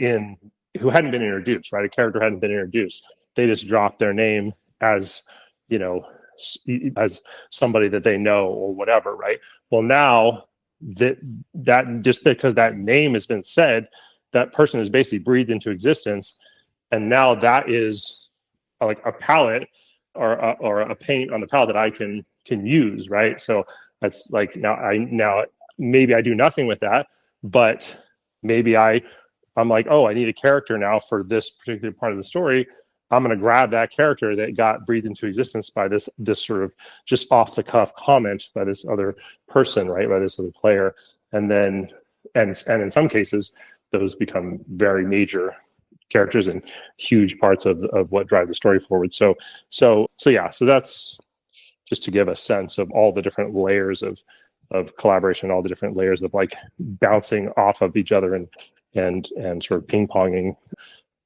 introduced, right? A character hadn't been introduced. They just dropped their name as, as somebody that they know or whatever, right? Well, now that just because that name has been said, that person is basically breathed into existence, and now that is like a palette or a paint on the palette that I can use, right? So that's like now maybe I do nothing with that, but maybe I'm like, oh, I need a character now for this particular part of the story. I'm going to grab that character that got breathed into existence by this sort of just off the cuff comment by this other person, right? By this other player. And then, and in some cases, those become very major characters and huge parts of what drive the story forward. So that's just to give a sense of all the different layers of collaboration, all the different layers of like bouncing off of each other and sort of ping-ponging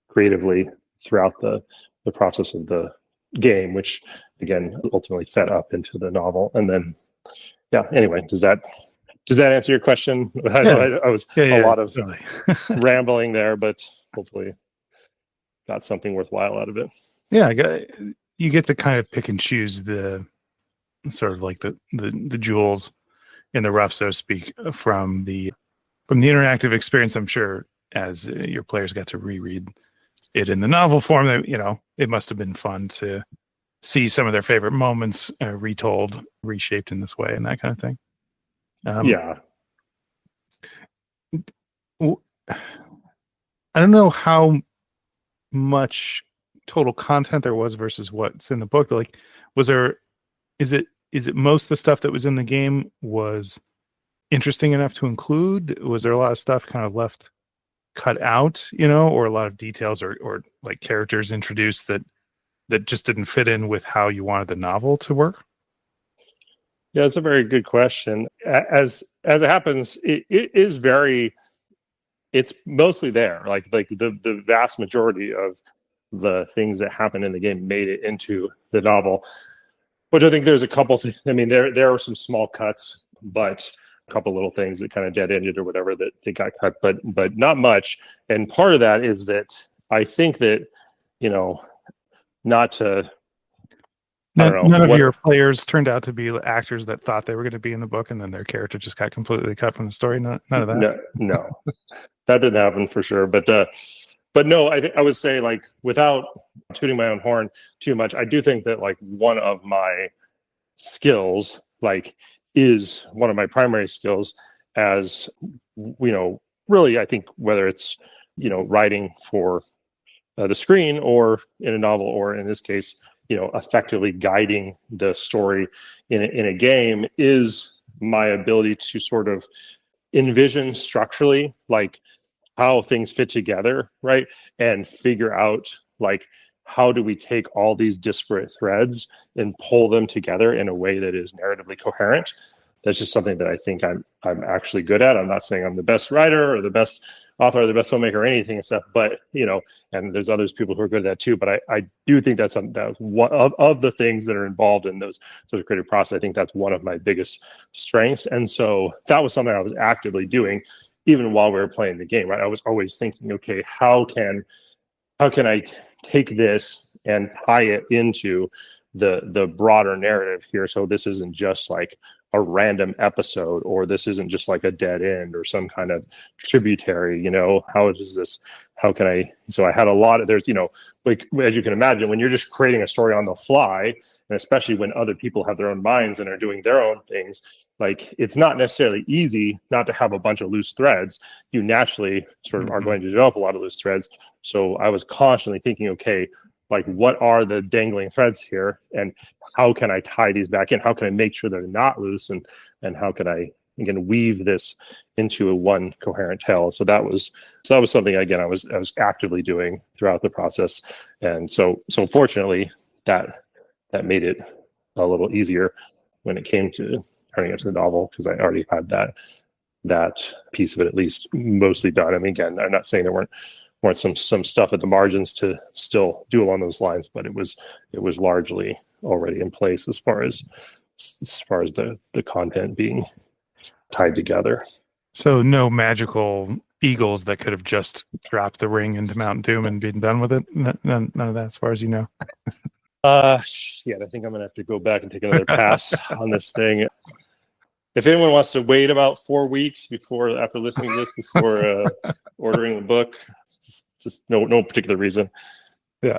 creatively throughout the process of the game, which again ultimately fed up into the novel. And then anyway, does that answer your question? I know I was a lot of rambling there, but hopefully got something worthwhile out of it. You get to kind of pick and choose the sort of like the jewels in the rough, so to speak, from the interactive experience. I'm sure as your players got to reread it in the novel form, that it must have been fun to see some of their favorite moments retold, reshaped in this way, and that kind of thing. I don't know how much total content there was versus what's in the book. Like, is it most of the stuff that was in the game was interesting enough to include? Was there a lot of stuff kind of left cut out, or a lot of details or like characters introduced that just didn't fit in with how you wanted the novel to work? Yeah, it's a very good question. As it happens, it's mostly there. Like the vast majority of the things that happen in the game made it into the novel. which I think there's a couple things. I mean, there are some small cuts, but a couple little things that kind of dead ended or whatever that they got cut, but not much. And part of that is that I think that, not to, I don't know, None of your players turned out to be actors that thought they were going to be in the book, and then their character just got completely cut from the story. None of that. No, that didn't happen for sure. But no, I would say, like, without tooting my own horn too much, I do think that, like, one of my skills, like, is one of my primary skills as, really, I think whether it's, writing for the screen or in a novel, or in this case, effectively guiding the story in a game, is my ability to sort of envision structurally, like, how things fit together, right? And figure out, like, how do we take all these disparate threads and pull them together in a way that is narratively coherent. That's just something that I think I'm actually good at. I'm not saying I'm the best writer or the best author or the best filmmaker or anything and stuff, but and there's others people who are good at that too. But I do think that's one of the things that are involved in those sort of creative process. I think that's one of my biggest strengths, and so that was something I was actively doing even while we were playing the game. Right, I was always thinking, okay, how can I take this and tie it into the broader narrative here, so this isn't just like a random episode, or this isn't just like a dead end or some kind of tributary. How can I? So I had a lot of, there's, like, as you can imagine, when you're just creating a story on the fly, and especially when other people have their own minds and are doing their own things, like, it's not necessarily easy not to have a bunch of loose threads. You naturally sort of are going to develop a lot of loose threads. So I was constantly thinking, okay, like, what are the dangling threads here, and how can I tie these back in? How can I make sure they're not loose, and how can I, again, weave this into a one coherent tale? So that was something, again, I was actively doing throughout the process, and so fortunately that made it a little easier when it came to turning it to the novel, because I already had that piece of it at least mostly done. I mean, again, I'm not saying there weren't some stuff at the margins to still do along those lines, but it was largely already in place as far as the content being tied together. So no magical eagles that could have just dropped the ring into Mount Doom and been done with it. None of that, as far as you know. Yeah, I think I'm gonna have to go back and take another pass on this thing. If anyone wants to wait about 4 weeks after listening to this, before ordering the book, just no particular reason. Yeah,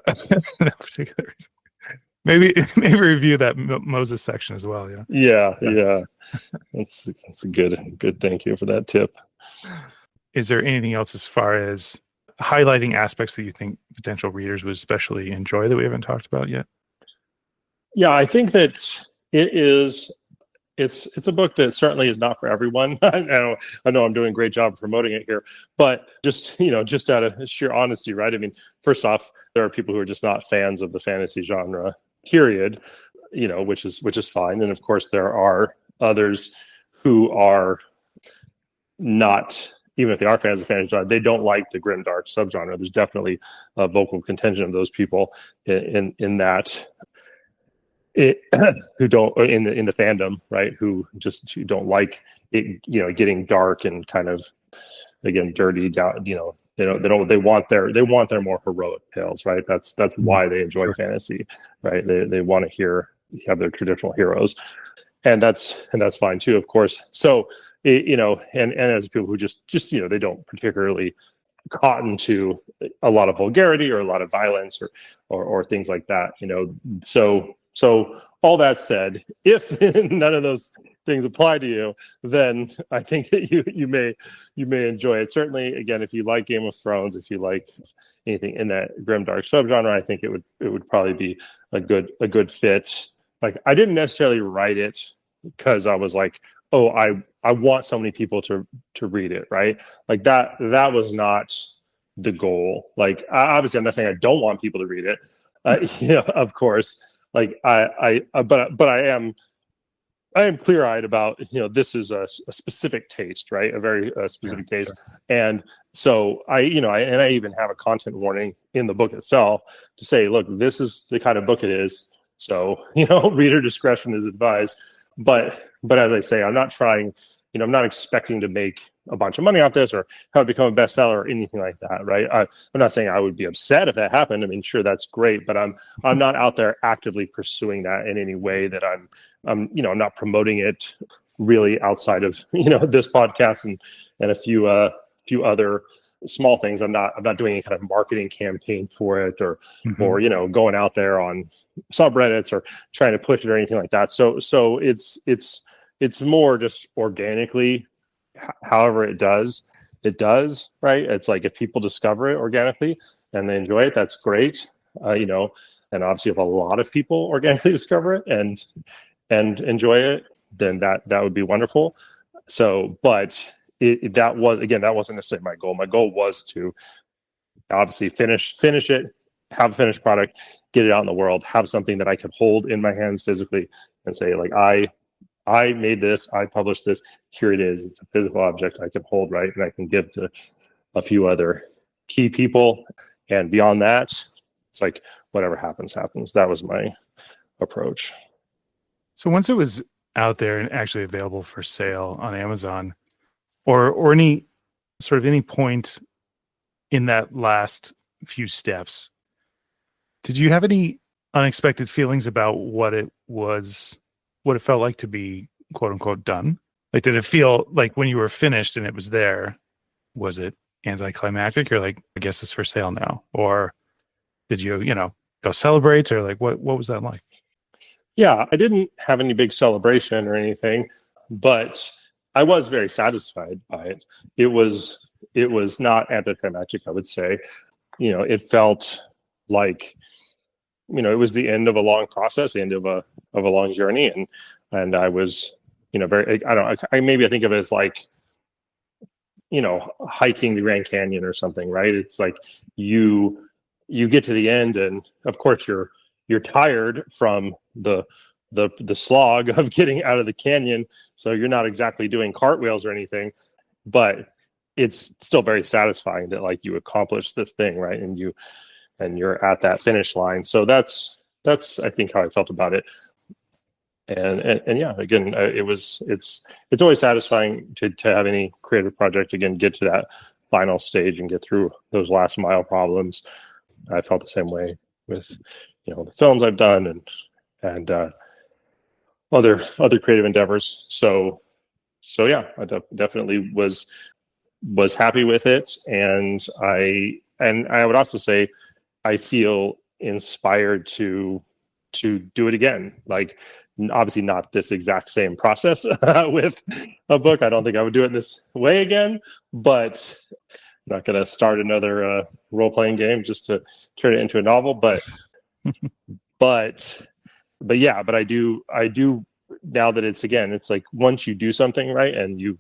no particular reason. Maybe review that Moses section as well. Yeah. That's a good. Thank you for that tip. Is there anything else as far as highlighting aspects that you think potential readers would especially enjoy that we haven't talked about yet? Yeah, I think that it is. It's a book that certainly is not for everyone. I know I'm doing a great job of promoting it here, but just out of sheer honesty, right? I mean, first off, there are people who are just not fans of the fantasy genre, period. Which is fine, and of course there are others who are not, even if they are fans of fantasy genre, they don't like the grim dark subgenre. There's definitely a vocal contingent of those people in that. Who don't, in the fandom, right? Who don't like it, getting dark and kind of, again, dirty down. They want their more heroic tales, right? That's why they enjoy fantasy, right? They want to have their traditional heroes, and that's fine too, of course. So and as people who just they don't particularly cotton to a lot of vulgarity or a lot of violence or things like that, So all that said, if none of those things apply to you, then I think that you may enjoy it. Certainly, again, if you like Game of Thrones, if you like anything in that grimdark subgenre, I think it would probably be a good fit. Like, I didn't necessarily write it because I was like, oh, I want so many people to read it, right? Like that was not the goal. Like, obviously, I'm not saying I don't want people to read it. Of course. Like but I am clear-eyed about, this is a specific taste, right? A very specific taste. Sure. And so I even have a content warning in the book itself to say, look, this is the kind of book it is. So, reader discretion is advised. But as I say, I'm not trying, I'm not expecting to make a bunch of money off this or how to become a bestseller or anything like that, right? I'm not saying I would be upset if that happened. I mean, sure, that's great, but I'm not out there actively pursuing that in any way. That I'm not promoting it really outside of this podcast and a few other small things. I'm not doing any kind of marketing campaign for it or going out there on subreddits or trying to push it or anything like that. So it's more just organically, however it does, right? It's like if people discover it organically and they enjoy it, that's great. And obviously if a lot of people organically discover it and enjoy it, then that would be wonderful. So, but that wasn't necessarily my goal. My goal was to obviously finish it, have a finished product, get it out in the world, have something that I could hold in my hands physically and say, like, I made this, I published this, here it is. It's a physical object I can hold, right? And I can give to a few other key people. And beyond that, it's like whatever happens. That was my approach. So once it was out there and actually available for sale on Amazon, or any point in that last few steps, did you have any unexpected feelings about what it felt like to be quote unquote done? Like, did it feel like when you were finished and it was there, was it anticlimactic? You're like, I guess it's for sale now. Or did you, go celebrate, or like, what was that like? Yeah, I didn't have any big celebration or anything, but I was very satisfied by it. It was not anticlimactic, I would say. It felt like, it was the end of a long process, the end of a long journey, and I was, very. I think of it as like, hiking the Grand Canyon or something, right? It's like you get to the end, and of course you're tired from the slog of getting out of the canyon, so you're not exactly doing cartwheels or anything, but it's still very satisfying that like you accomplished this thing, right? And you're at that finish line. So that's I think how I felt about it. And yeah, again, it's always satisfying to have any creative project again get to that final stage and get through those last mile problems. I felt the same way with the films I've done and other creative endeavors. So yeah, I definitely was happy with it, and I would also say I feel inspired to do it again. Like, obviously not this exact same process with a book. I don't think I would do it this way again, but I'm not going to start another role-playing game just to turn it into a novel. But I do now that it's like once you do something right and you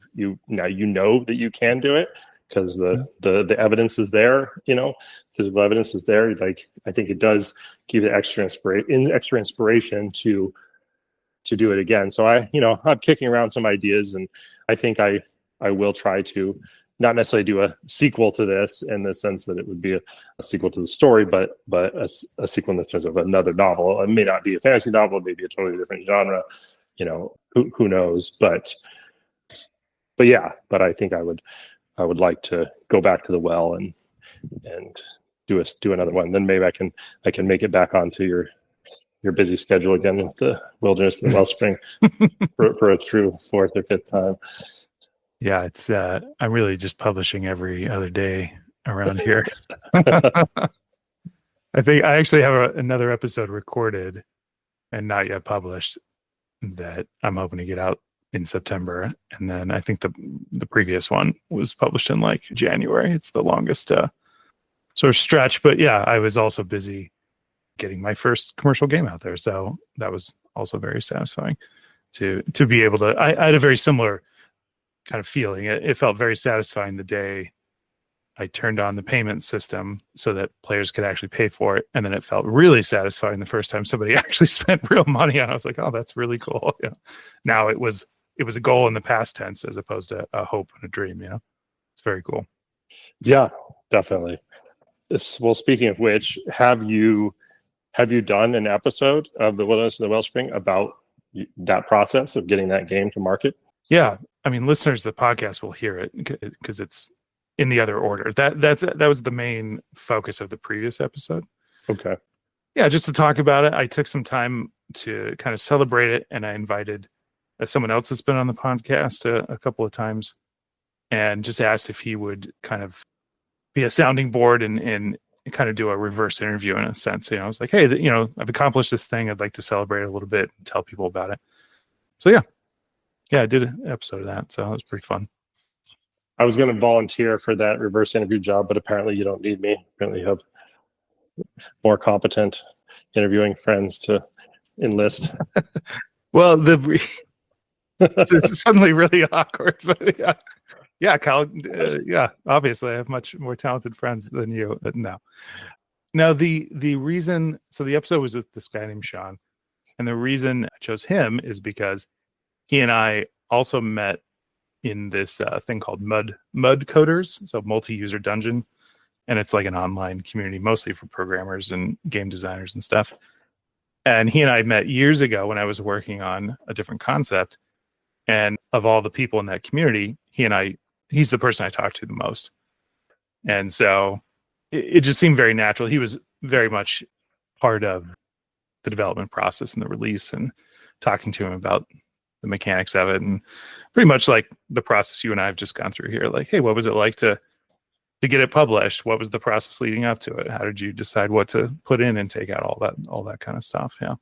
know that you can do it because the evidence is there, physical evidence is there. Like, I think it does give it extra inspiration to do it again. So I'm kicking around some ideas, and I think I will try to not necessarily do a sequel to this in the sense that it would be a sequel to the story, but a sequel in the terms of another novel. It may not be a fantasy novel, maybe a totally different genre. Who knows? But I think I would like to go back to the well and do another one. Then maybe I can make it back onto your busy schedule again with the Wilderness and the Wellspring for a true fourth or fifth time. Yeah, it's I'm really just publishing every other day around here. I think I actually have another episode recorded and not yet published that I'm hoping to get out in September. And then I think the previous one was published in like January. It's the longest sort of stretch. But yeah, I was also busy getting my first commercial game out there. So that was also very satisfying to be able to, I had a very similar kind of feeling. It felt very satisfying the day I turned on the payment system so that players could actually pay for it. And then it felt really satisfying the first time somebody actually spent real money on it. I was like, oh, that's really cool. Yeah. Now it was a goal in the past tense as opposed to a hope and a dream. It's very cool. Yeah, definitely. Well, speaking of which, have you have you done an episode of The Wilderness and the Wellspring about that process of getting that game to market? Yeah, I mean, listeners of the podcast will hear it because it's in the other order. That was the main focus of the previous episode. Okay. Yeah, just to talk about it. I took some time to kind of celebrate it, and I invited someone else that's been on the podcast a couple of times, and just asked if he would kind of be a sounding board and kind of do a reverse interview in a sense. I was like, hey, I've accomplished this thing. I'd like to celebrate a little bit and tell people about it. So yeah, I did an episode of that. So it was pretty fun. I was going to volunteer for that reverse interview job, but apparently you don't need me. Apparently you have more competent interviewing friends to enlist. Well, it's suddenly really awkward, but yeah, Kyle. Yeah, obviously, I have much more talented friends than you. But no. Now the reason, so the episode was with this guy named Sean, and the reason I chose him is because he and I also met in this thing called Mud Coders, so multi-user dungeon, and it's like an online community mostly for programmers and game designers and stuff. And he and I met years ago when I was working on a different concept. And of all the people in that community, he's the person I talked to the most. And so it just seemed very natural. He was very much part of the development process and the release, and talking to him about the mechanics of it, and pretty much like the process you and I have just gone through here. Like, hey, what was it like to get it published? What was the process leading up to it? How did you decide what to put in and take out? All that kind of stuff. Yeah.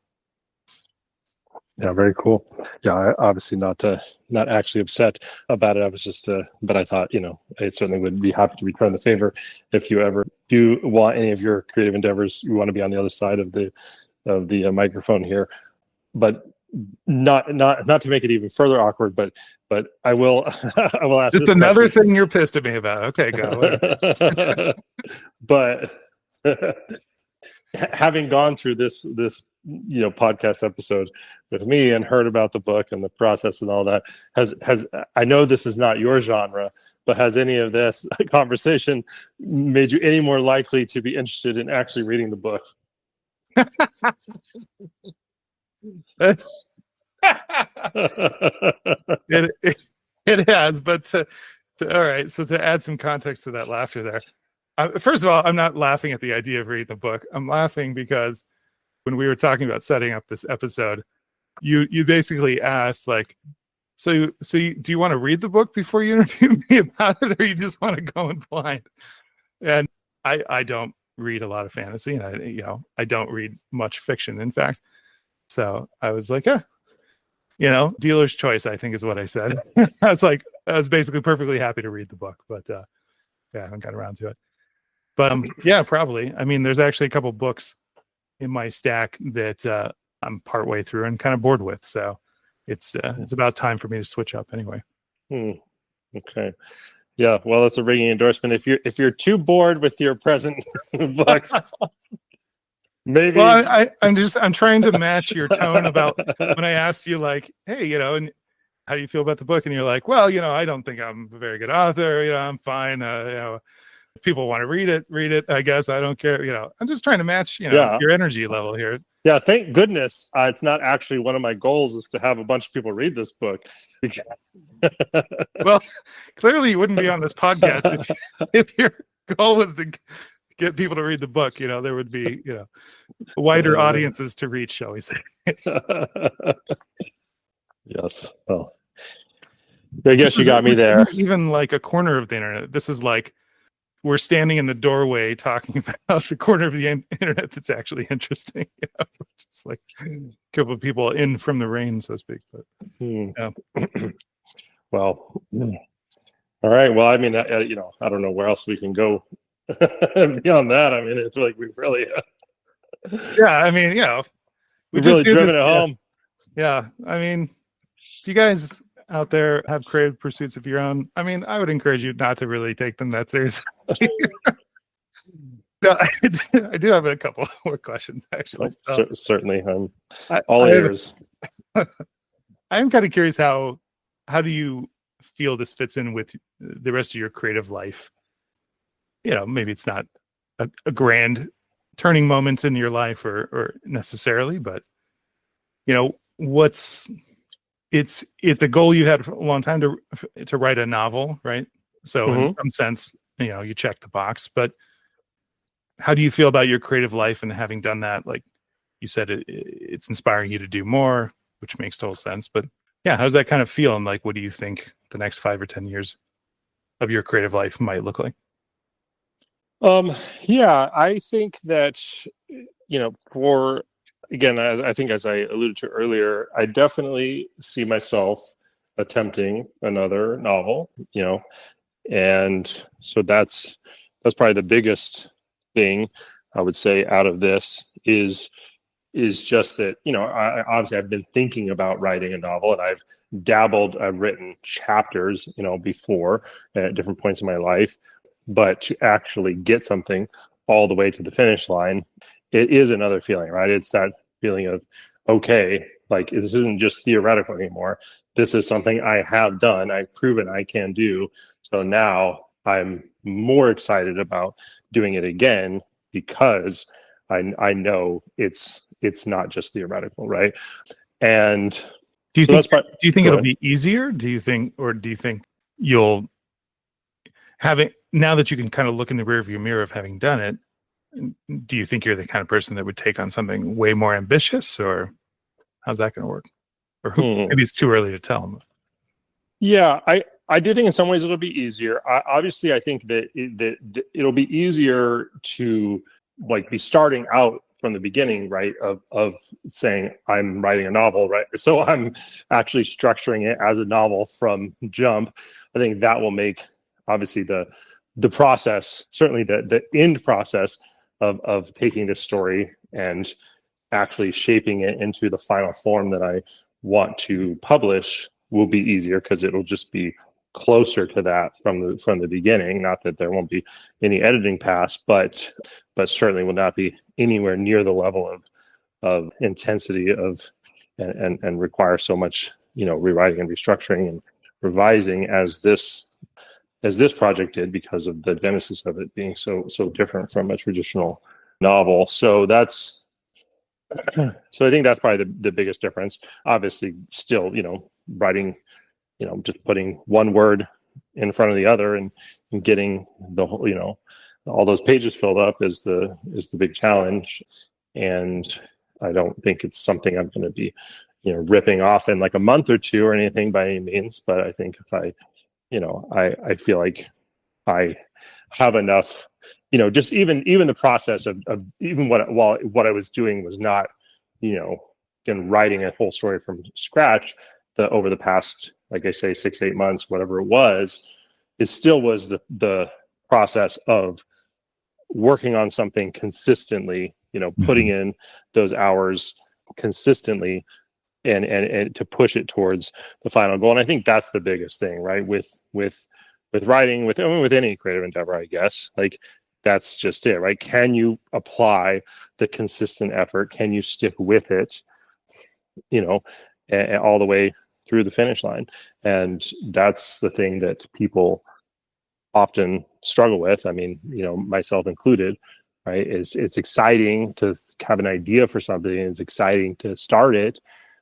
Yeah, very cool. Yeah, I obviously not actually upset about it. I was just, but I thought, I certainly would be happy to return the favor if you ever do want any of your creative endeavors. You want to be on the other side of the microphone here, but not to make it even further awkward. But I will I will ask. Just this another question. thing you're pissed at me about. Okay, go. But having gone through this podcast episode with me and heard about the book and the process and all that, has I know this is not your genre, but has any of this conversation made you any more likely to be interested in actually reading the book? It has, but all right. So to add some context to that laughter there, first of all, I'm not laughing at the idea of reading the book. I'm laughing because when we were talking about setting up this episode, you basically asked like, so do you want to read the book before you interview me about it, or you just want to go in blind? And I don't read a lot of fantasy, and I don't read much fiction, in fact. So I was like, dealer's choice, I think is what I said. I was basically perfectly happy to read the book, but yeah, I haven't got around to it. But yeah, probably. I mean, there's actually a couple books in my stack that I'm partway through and kind of bored with. So it's about time for me to switch up anyway. Okay. Yeah. Well, that's a ringing endorsement. If you're too bored with your present books, maybe. Well, I'm trying to match your tone about when I asked you like, hey, and how do you feel about the book? And you're like, well, I don't think I'm a very good author. I'm fine. If people want to read it. I guess I don't care. I'm just trying to match, your energy level here. Yeah. Thank goodness it's not actually one of my goals is to have a bunch of people read this book. Well, clearly you wouldn't be on this podcast if your goal was to get people to read the book. There would be, wider audiences to reach, shall we say. Yes. Well, I guess you got me there. Even like a corner of the internet. This is like we're standing in the doorway talking about the corner of the internet that's actually interesting. Just like a couple of people in from the rain, so to speak. But yeah. Well, all right. Well, I mean, I don't know where else we can go beyond that. I mean, it's like we've really, yeah. I mean, we've really driven it home. Yeah. I mean, if you guys out there have creative pursuits of your own, I mean, I would encourage you not to really take them that seriously. No, I do have a couple more questions actually. So, certainly, I'm all ears. I am kind of curious how do you feel this fits in with the rest of your creative life? Maybe it's not a grand turning moments in your life or necessarily, but it's a goal you had for a long time to write a novel, right? So in some sense, you check the box, but how do you feel about your creative life and having done that? Like you said, it's inspiring you to do more, which makes total sense. But yeah, how does that kind of feel? And like, what do you think the next 5 or 10 years of your creative life might look like? Yeah, I think that, for, again, I think as I alluded to earlier, I definitely see myself attempting another novel, and so that's probably the biggest thing I would say out of this is just that, obviously I've been thinking about writing a novel, and I've written chapters, before at different points in my life, but to actually get something all the way to the finish line, it is another feeling, right? It's that feeling of, okay, like this isn't just theoretical anymore. This is something I have done. I've proven I can do. So now I'm more excited about doing it again because I know it's not just theoretical, right? And Do you so think it'll ahead. be easier? Do you think you'll have it now that you can kind of look in the rearview mirror of having done it? Do you think you're the kind of person that would take on something way more ambitious, or how's that going to work? Or maybe it's too early to tell. Yeah, I do think in some ways it'll be easier. Obviously, I think that it'll be easier to like be starting out from the beginning, right? Of saying I'm writing a novel, right? So I'm actually structuring it as a novel from jump. I think that will make obviously the process, certainly the end process of taking this story and actually shaping it into the final form that I want to publish will be easier because it'll just be closer to that from the beginning. Not that there won't be any editing pass, but certainly will not be anywhere near the level of intensity of and require so much rewriting and restructuring and revising as this project did because of the genesis of it being so different from a traditional novel. So I think that's probably the biggest difference. Obviously, still, writing, just putting one word in front of the other and getting the whole, all those pages filled up is the big challenge. And I don't think it's something I'm going to be, ripping off in like a month or two or anything by any means. But I think if I feel like I have enough, just even the process of even what I was doing was not, writing a whole story from scratch. Over the past, like I say, 6-8 months, whatever it was, it still was the process of working on something consistently, putting in those hours consistently and to push it towards the final goal. And I think that's the biggest thing, right? With writing, with any creative endeavor, I guess, like that's just it, right? Can you apply the consistent effort? Can you stick with it, and all the way through the finish line? And that's the thing that people often struggle with. I mean, myself included, right? It's exciting to have an idea for something, and it's exciting to start it,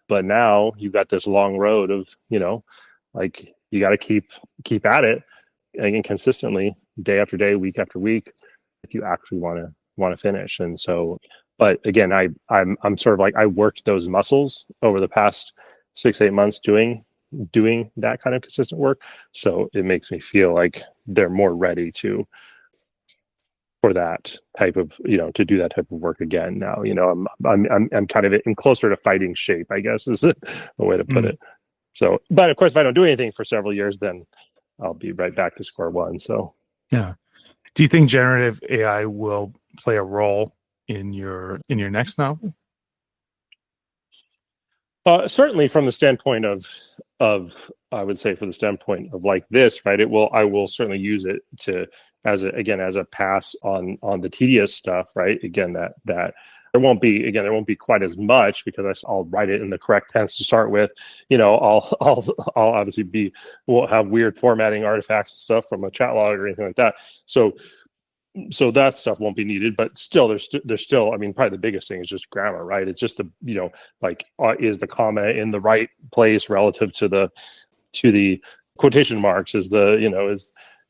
but now you've got this long road of, like you got to keep at it and consistently, day after day, week after week, if you actually want to finish. And so, but again, I'm sort of like, I worked those muscles over the past 6-8 months doing that kind of consistent work. So it makes me feel like they're more ready for that type of, to do that type of work again now. I'm kind of in closer to fighting shape, I guess, is a way to put it. So, but of course, if I don't do anything for several years, then I'll be right back to square one. So yeah. Do you think generative AI will play a role in your next novel? Certainly from the standpoint of I would say, for the standpoint of like this, right? I will certainly use it as a pass on the tedious stuff, right? Again, that there won't be quite as much because I'll write it in the correct tense to start with. I'll obviously won't have weird formatting artifacts and stuff from a chat log or anything like that. So so that stuff won't be needed, but still there's still, I mean, probably the biggest thing is just grammar, right? It's just the, like, is the comma in the right place relative to the quotation marks? Is the,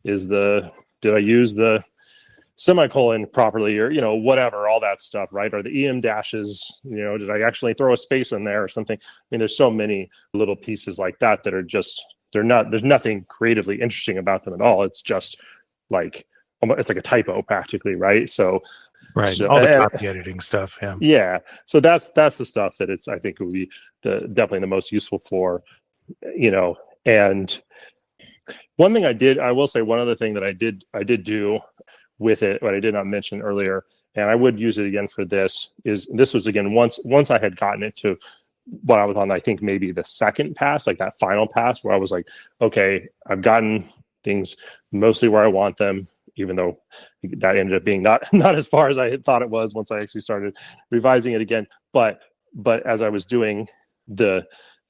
is the, did I use the semicolon properly, or whatever, all that stuff, right? Or the em dashes, did I actually throw a space in there or something? I mean, there's so many little pieces like that that are just, there's nothing creatively interesting about them at all. It's just like, it's like a typo practically, right? So Right. All the copy editing stuff. Yeah. yeah, so that's the stuff that I think it would be definitely the most useful for, and one thing I will say, one other thing that I did do with it, what I did not mention earlier, and I would use it again for this was again, once I had gotten it to what I was on, I think maybe the second pass, like that final pass, where I was like, okay, I've gotten things mostly where I want them, even though that ended up being not as far as I had thought it was once I actually started revising it again. But as I was doing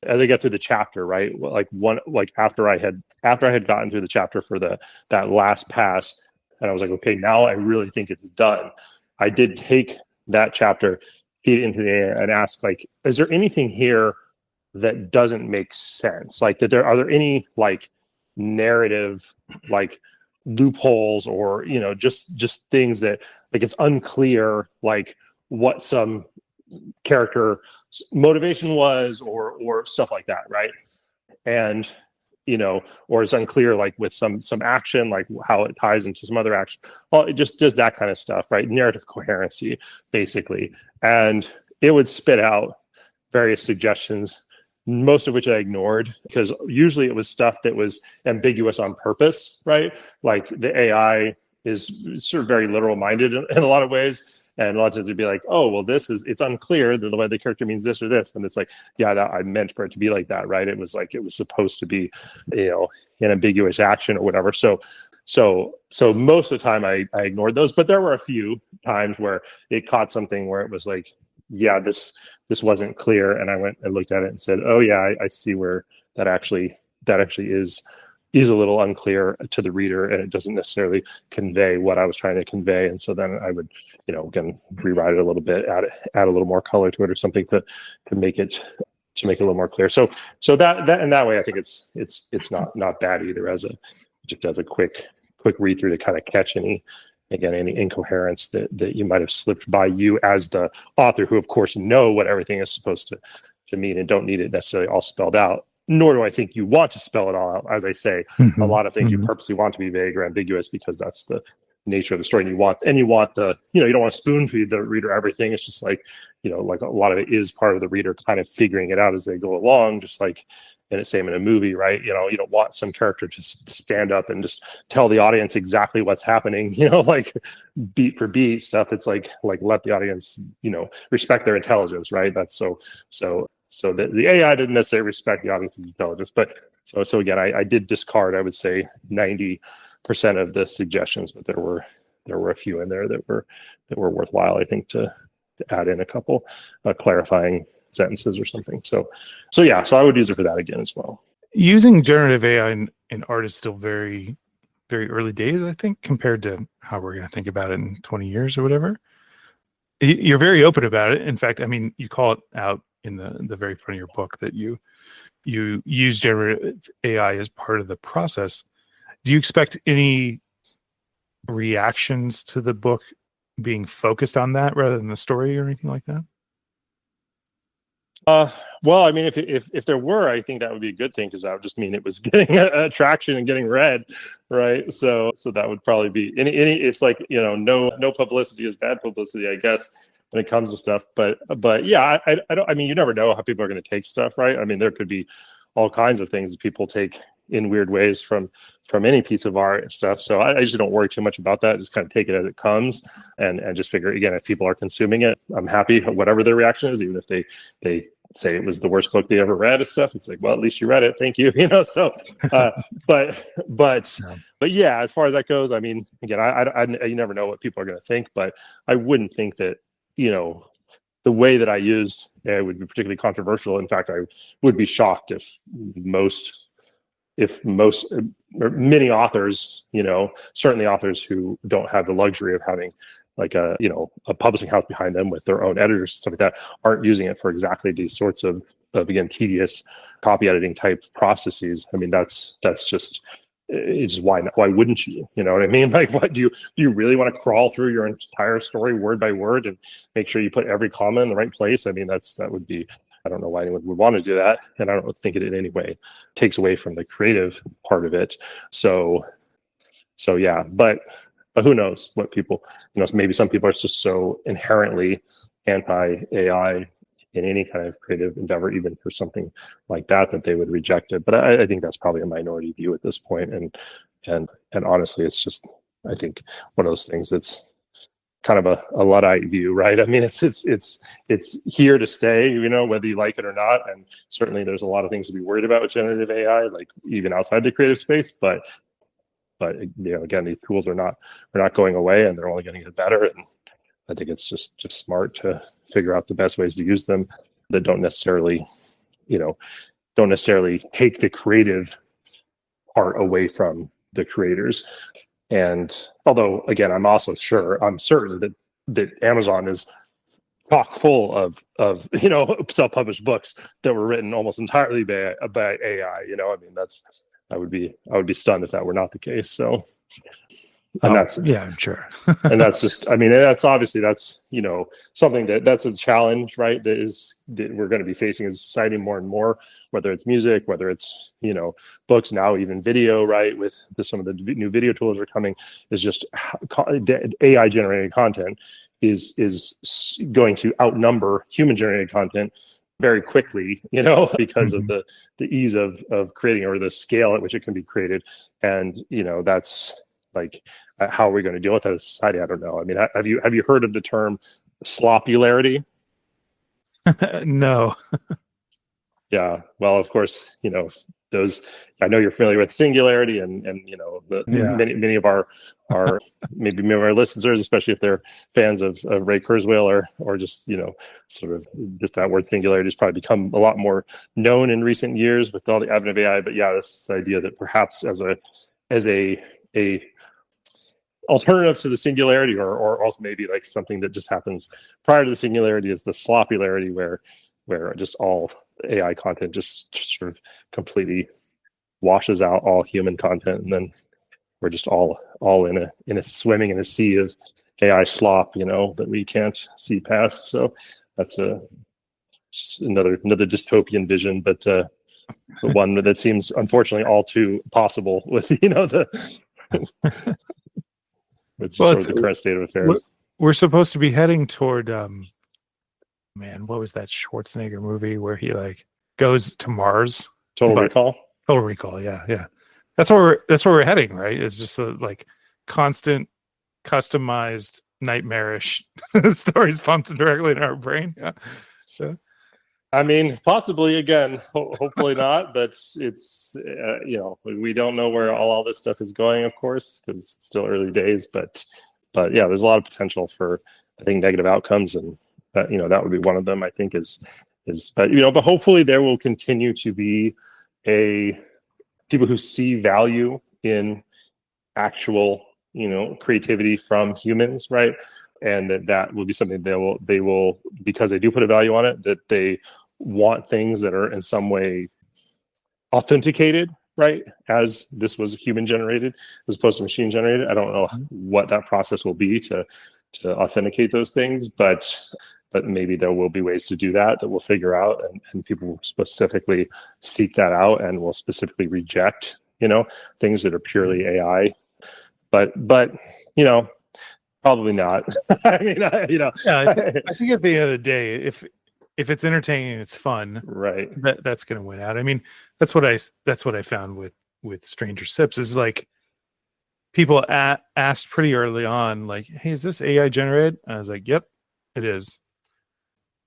as I get through the chapter, right? Like after I had gotten through the chapter for that last pass, and I was like, okay, now I really think it's done. I did take that chapter, feed it into the air, and ask, like, is there anything here that doesn't make sense? Like, are there any like narrative, like, loopholes, or just things that, like, it's unclear, like, what some character motivation was, or stuff like that, right? And or it's unclear, like, with some action, like how it ties into some other action. Well, it just does that kind of stuff, right? Narrative coherency, basically. And it would spit out various suggestions, most of which I ignored, because usually it was stuff that was ambiguous on purpose, right? Like, the AI is sort of very literal minded in a lot of ways. And lots of times it'd be like, oh, well, it's unclear that the way the character means this or this. And it's like, yeah, I meant for it to be like that, right? It was like, it was supposed to be, an ambiguous action or whatever. So most of the time I ignored those, but there were a few times where it caught something where it was like, yeah, this wasn't clear. And I went and looked at it and said, oh yeah, I see where that actually is a little unclear to the reader, and it doesn't necessarily convey what I was trying to convey. And so then I would, again, rewrite it a little bit, add a little more color to it or something to make it a little more clear. So that in that way, I think it's not bad either, as a quick read through to kind of catch any incoherence that you might have slipped by, you as the author, who of course know what everything is supposed to mean and don't need it necessarily all spelled out. Nor do I think you want to spell it all out. As I say, a lot of things you purposely want to be vague or ambiguous, because that's the nature of the story. And you want the, you don't want to spoon feed the reader everything. It's just like, like a lot of it is part of the reader kind of figuring it out as they go along, just like same in a movie, right? You don't want some character to stand up and just tell the audience exactly what's happening, like beat for beat stuff. It's like let the audience, respect their intelligence, right? That's so the AI didn't necessarily respect the audience's intelligence, but so again, I did discard, I would say, 90% of the suggestions, but there were a few in there that were worthwhile, I think, to add in a couple clarifying sentences or something. So yeah, so I would use it for that again as well. Using generative AI in art is still very, very early days, I think, compared to how we're going to think about it in 20 years or whatever. You're very open about it. In fact, I mean, you call it out in the very front of your book that you use generative AI as part of the process. Do you expect any reactions to the book being focused on that rather than the story or anything like that? Well, I mean, if there were, I think that would be a good thing, because that would just mean it was getting attraction and getting read, right? So that would probably be any. It's like, no publicity is bad publicity, I guess, when it comes to stuff. But yeah, I don't. I mean, you never know how people are going to take stuff, right? I mean, there could be all kinds of things that people take in weird ways from any piece of art and stuff. So I just don't worry too much about that. Just kind of take it as it comes, and just figure, again, if people are consuming it, I'm happy, whatever their reaction is, even if they say it was the worst book they ever read and stuff. It's like, well, at least you read it. Thank you. So, but yeah, as far as that goes, I mean, again, I you never know what people are going to think, but I wouldn't think that, the way that I used it would be particularly controversial. In fact, I would be shocked if most if most or many authors, certainly authors who don't have the luxury of having like a publishing house behind them with their own editors and stuff like that, aren't using it for exactly these sorts of again, tedious copy editing type processes. I mean, that's just, it's just why wouldn't you? You know what I mean? Like, what do you really want to crawl through your entire story word by word and make sure you put every comma in the right place? I mean, that would be, I don't know why anyone would want to do that, and I don't think it in any way takes away from the creative part of it. So yeah, but who knows what people, maybe some people are just so inherently anti-AI in any kind of creative endeavor, even for something like that they would reject it. But I think that's probably a minority view at this point. And honestly, it's just, I think, one of those things that's kind of a Luddite view, right? I mean, it's here to stay, whether you like it or not. And certainly there's a lot of things to be worried about with generative AI, like even outside the creative space. But again, these tools are not going away, and they're only going to get better. And I think it's just smart to figure out the best ways to use them that don't necessarily take the creative part away from the creators. And although, again, I'm certain that Amazon is chock full of self-published books that were written almost entirely by AI. I mean, I would be stunned if that were not the case. So. And I'm sure. And that's just, I mean, that's obviously, that's, something that's a challenge, right? That we're going to be facing as a society more and more, whether it's music, whether it's, books, now even video, right? With some of the new video tools are coming, is just AI generated content is going to outnumber human generated content very quickly, because of the ease of creating, or the scale at which it can be created. And, that's, like, how are we going to deal with that as a society? I don't know. I mean, have you heard of the term slopularity? No. Yeah. Well, of course, those, I know you're familiar with singularity, and many of our maybe many of our listeners, especially if they're fans of Ray Kurzweil or just sort of just that word singularity has probably become a lot more known in recent years with all the advent of AI. But yeah, this idea that perhaps as a alternative to the singularity, or also maybe like something that just happens prior to the singularity, is the slopularity, where just all AI content just sort of completely washes out all human content, and then we're just all in a swimming in a sea of AI slop, that we can't see past. So that's another dystopian vision, but one that seems unfortunately all too possible with which is sort of the current state of affairs. We're supposed to be heading toward what was that Schwarzenegger movie where he like goes to Mars? Total Recall. Total Recall, yeah. That's where we're heading, right? It's just a like constant, customized, nightmarish stories pumped directly in our brain. Yeah. So, I mean, possibly, again, hopefully not, but it's we don't know where all this stuff is going, of course, because it's still early days. But yeah, there's a lot of potential for, I think, negative outcomes, and that that would be one of them. I think but hopefully there will continue to be people who see value in actual creativity from humans, right? And that will be something they will, because they do put a value on it, that they want things that are in some way authenticated, right? As this was human generated as opposed to machine generated. I don't know what that process will be to authenticate those things, but maybe there will be ways to do that we'll figure out, and people will specifically seek that out and will specifically reject, things that are purely AI. But probably not. I mean, Yeah, I think at the end of the day, if it's entertaining and it's fun, right, that's going to win out. I mean, that's what I found with Stranger Sips is like people asked pretty early on, like, "Hey, is this AI generated?" And I was like, "Yep, it is."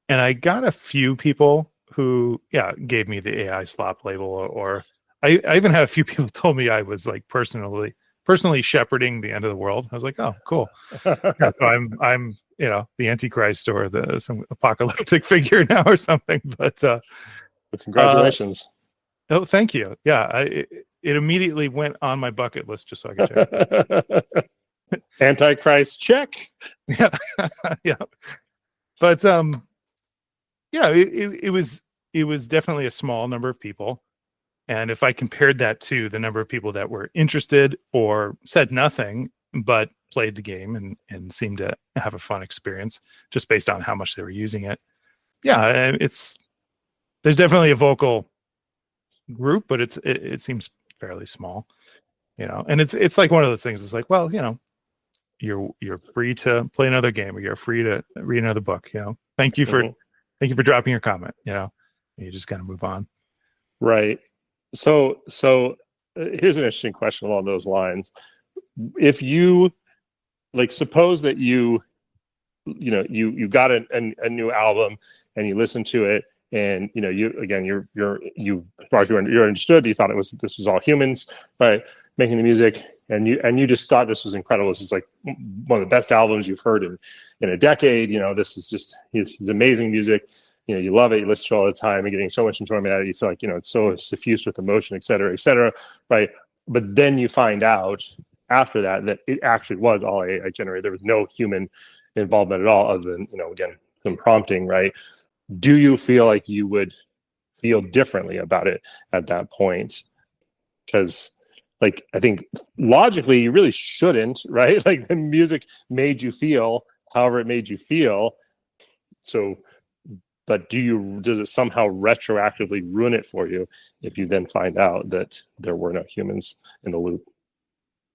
And I got a few people who, gave me the AI slop label, or I even had a few people told me I was like personally shepherding the end of the world. I was like, oh, cool. Yeah, so I'm the Antichrist or some apocalyptic figure now or something. But congratulations. Oh, thank you. Yeah, it immediately went on my bucket list just so I could check it. Antichrist, check. Yeah, yeah. But yeah, it was definitely a small number of people. And if I compared that to the number of people that were interested or said nothing but played the game and seemed to have a fun experience just based on how much they were using it, yeah, there's definitely a vocal group, but it seems fairly small, And it's like one of those things. It's like, well, you're free to play another game, or you're free to read another book. Thank you for dropping your comment. You just kind of move on. Right. So here's an interesting question along those lines. If you suppose that you got a new album and you listen to it, and you understood, you thought this was all humans, right, making the music, and you just thought this was incredible. This is like one of the best albums you've heard in a decade. This is amazing music. You love it, you listen to it all the time, and getting so much enjoyment out of it. You feel like, it's so suffused with emotion, et cetera, right? But then you find out after that it actually was all AI generated. There was no human involvement at all, other than, again, some prompting, right? Do you feel like you would feel differently about it at that point? Because I think logically you really shouldn't, right? Like, the music made you feel however it made you feel. So, but does it somehow retroactively ruin it for you if you then find out that there were no humans in the loop?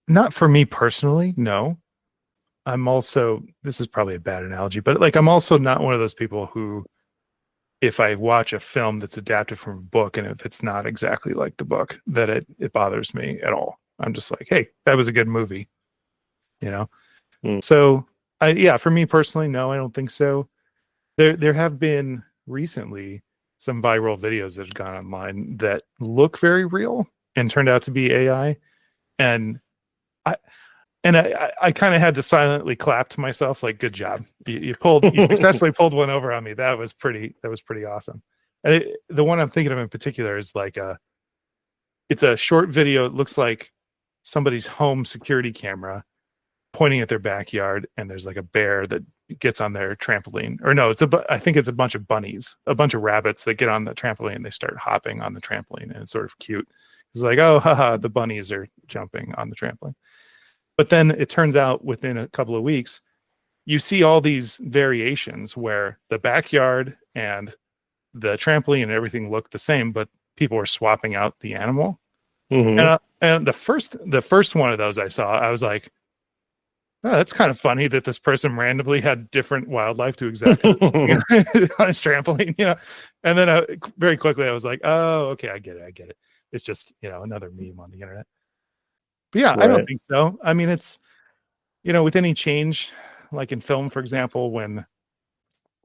Not for me personally, no. This is probably a bad analogy, but I'm also not one of those people who, if I watch a film that's adapted from a book and if it's not exactly like the book, that it bothers me at all. I'm just like, hey, that was a good movie, So for me personally, no, I don't think so. There have been recently some viral videos that have gone online that look very real and turned out to be AI. And I kind of had to silently clap to myself, like, good job. You successfully pulled one over on me. That was pretty awesome. And the one I'm thinking of in particular is it's a short video. It looks like somebody's home security camera pointing at their backyard, and there's like a bear that gets on their trampoline. Or no, I think it's a bunch of bunnies, a bunch of rabbits that get on the trampoline and they start hopping on the trampoline, and it's sort of cute. It's like, oh, haha, the bunnies are jumping on the trampoline. But then it turns out within a couple of weeks, you see all these variations where the backyard and the trampoline and everything look the same, but people are swapping out the animal. Mm-hmm. And the first one of those I saw, I was like, oh, that's kind of funny that this person randomly had different wildlife to exactly on his trampoline, And then very quickly I was like, oh, okay, I get it. It's just, another meme on the internet. But yeah, right. I don't think so. I mean, it's, with any change, like in film, for example, when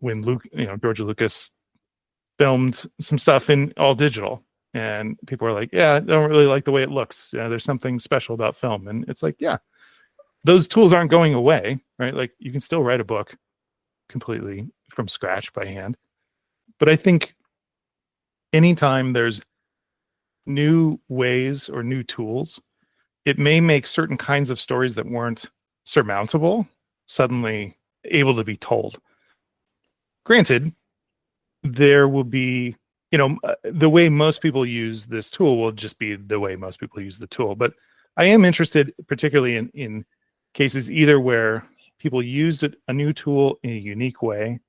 George Lucas filmed some stuff in all digital, and people are like, yeah, I don't really like the way it looks. There's something special about film. And it's like, yeah, those tools aren't going away, right? Like, you can still write a book completely from scratch by hand. But I think anytime there's new ways or new tools, it may make certain kinds of stories that weren't surmountable suddenly able to be told. Granted, there will be, the way most people use this tool will just be the way most people use the tool. But I am interested particularly in cases either where people used a new tool in a unique way,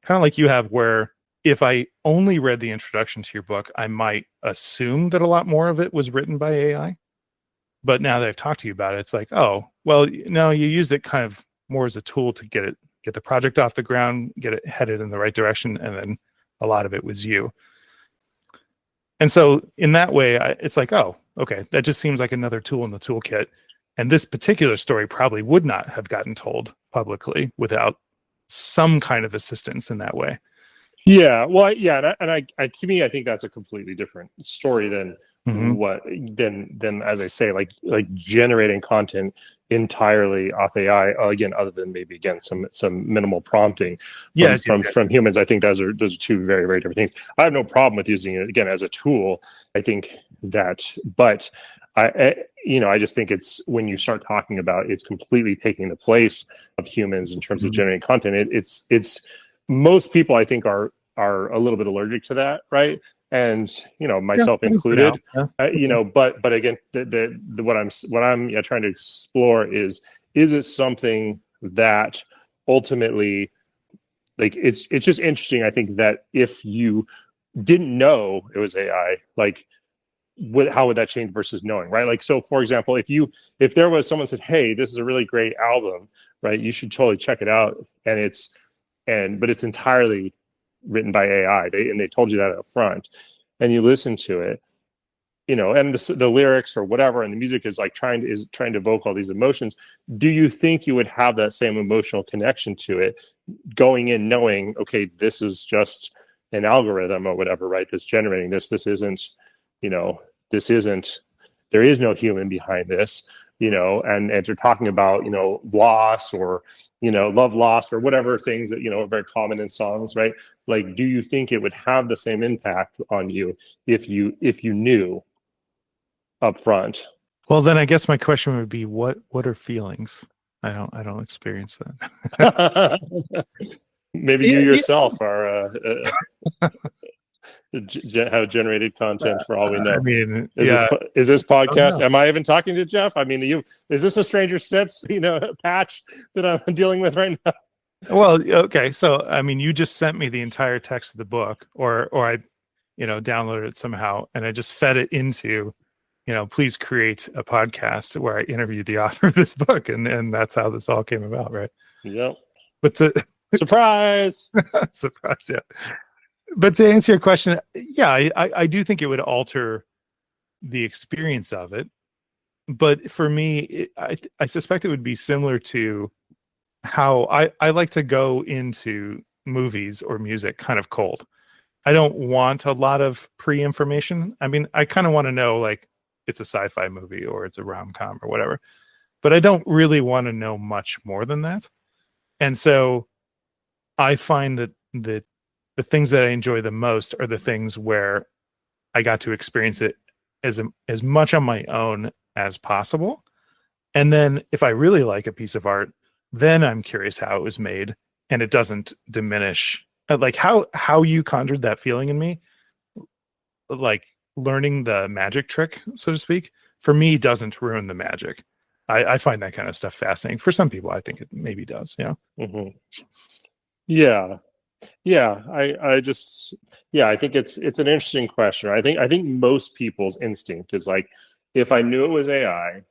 kind of like you have, where if I only read the introduction to your book, I might assume that a lot more of it was written by AI. But now that I've talked to you about it, it's like, oh, well, no, you used it kind of more as a tool to get the project off the ground, get it headed in the right direction, and then a lot of it was you. And so in that way, it's like, oh, okay, that just seems like another tool in the toolkit. And this particular story probably would not have gotten told publicly without some kind of assistance in that way. Yeah, well, and to me, I think that's a completely different story than Mhm. than as I say, like generating content entirely off AI. Again, other than maybe again some minimal prompting Yes, yes, yes. from humans. I think those are two very very different things. I have no problem with using it again as a tool. I think that, but I just think it's when you start talking about it's completely taking the place of humans in terms of Mhm. generating content. It's most people I think are a little bit allergic to that, right? And Yeah, myself I think for now. included. Yeah. But again, the what I'm trying to explore is it something that ultimately, like, it's just interesting. I think that if you didn't know it was AI, like how would that change versus knowing, right? Like, so for example, if there was someone said, hey, this is a really great album, right, you should totally check it out, but it's entirely written by AI, they told you that up front, and you listen to it, and the lyrics or whatever, and the music is like trying to evoke all these emotions. Do you think you would have that same emotional connection to it going in knowing, okay, this is just an algorithm or whatever, right, that's generating this? This isn't, you know this isn't, there is no human behind this, and you're talking about, loss, or love lost, or whatever things that are very common in songs, right? Like, do you think it would have the same impact on you if you knew up front? Well, then I guess my question would be, what are feelings? I don't experience that. Maybe you Yeah, yourself are have generated content for all we I know. mean, Is this yeah, is this I don't podcast? know. Am I even talking to Jeff? I mean, is this a stranger steps patch that I'm dealing with right now? Well, okay, so I mean, you just sent me the entire text of the book, or I, downloaded it somehow, and I just fed it into, please create a podcast where I interviewed the author of this book, and that's how this all came about, right? Yep. But to Surprise. surprise, yeah. But to answer your question, yeah, I do think it would alter the experience of it. But for me, I suspect it would be similar to how I like to go into movies or music kind of cold. I don't want a lot of pre-information. I mean, I kind of want to know, like, it's a sci-fi movie or it's a rom-com or whatever, but I don't really want to know much more than that. And so I find that the things that I enjoy the most are the things where I got to experience it as much on my own as possible. And then if I really like a piece of art, then I'm curious how it was made, and it doesn't diminish, like how you conjured that feeling in me, like learning the magic trick, so to speak, for me doesn't ruin the magic. I find that kind of stuff fascinating. For some people, I think it maybe does. Hmm. Yeah. Yeah, I just, yeah, I think it's an interesting question. I think most people's instinct is like, if I knew it was AI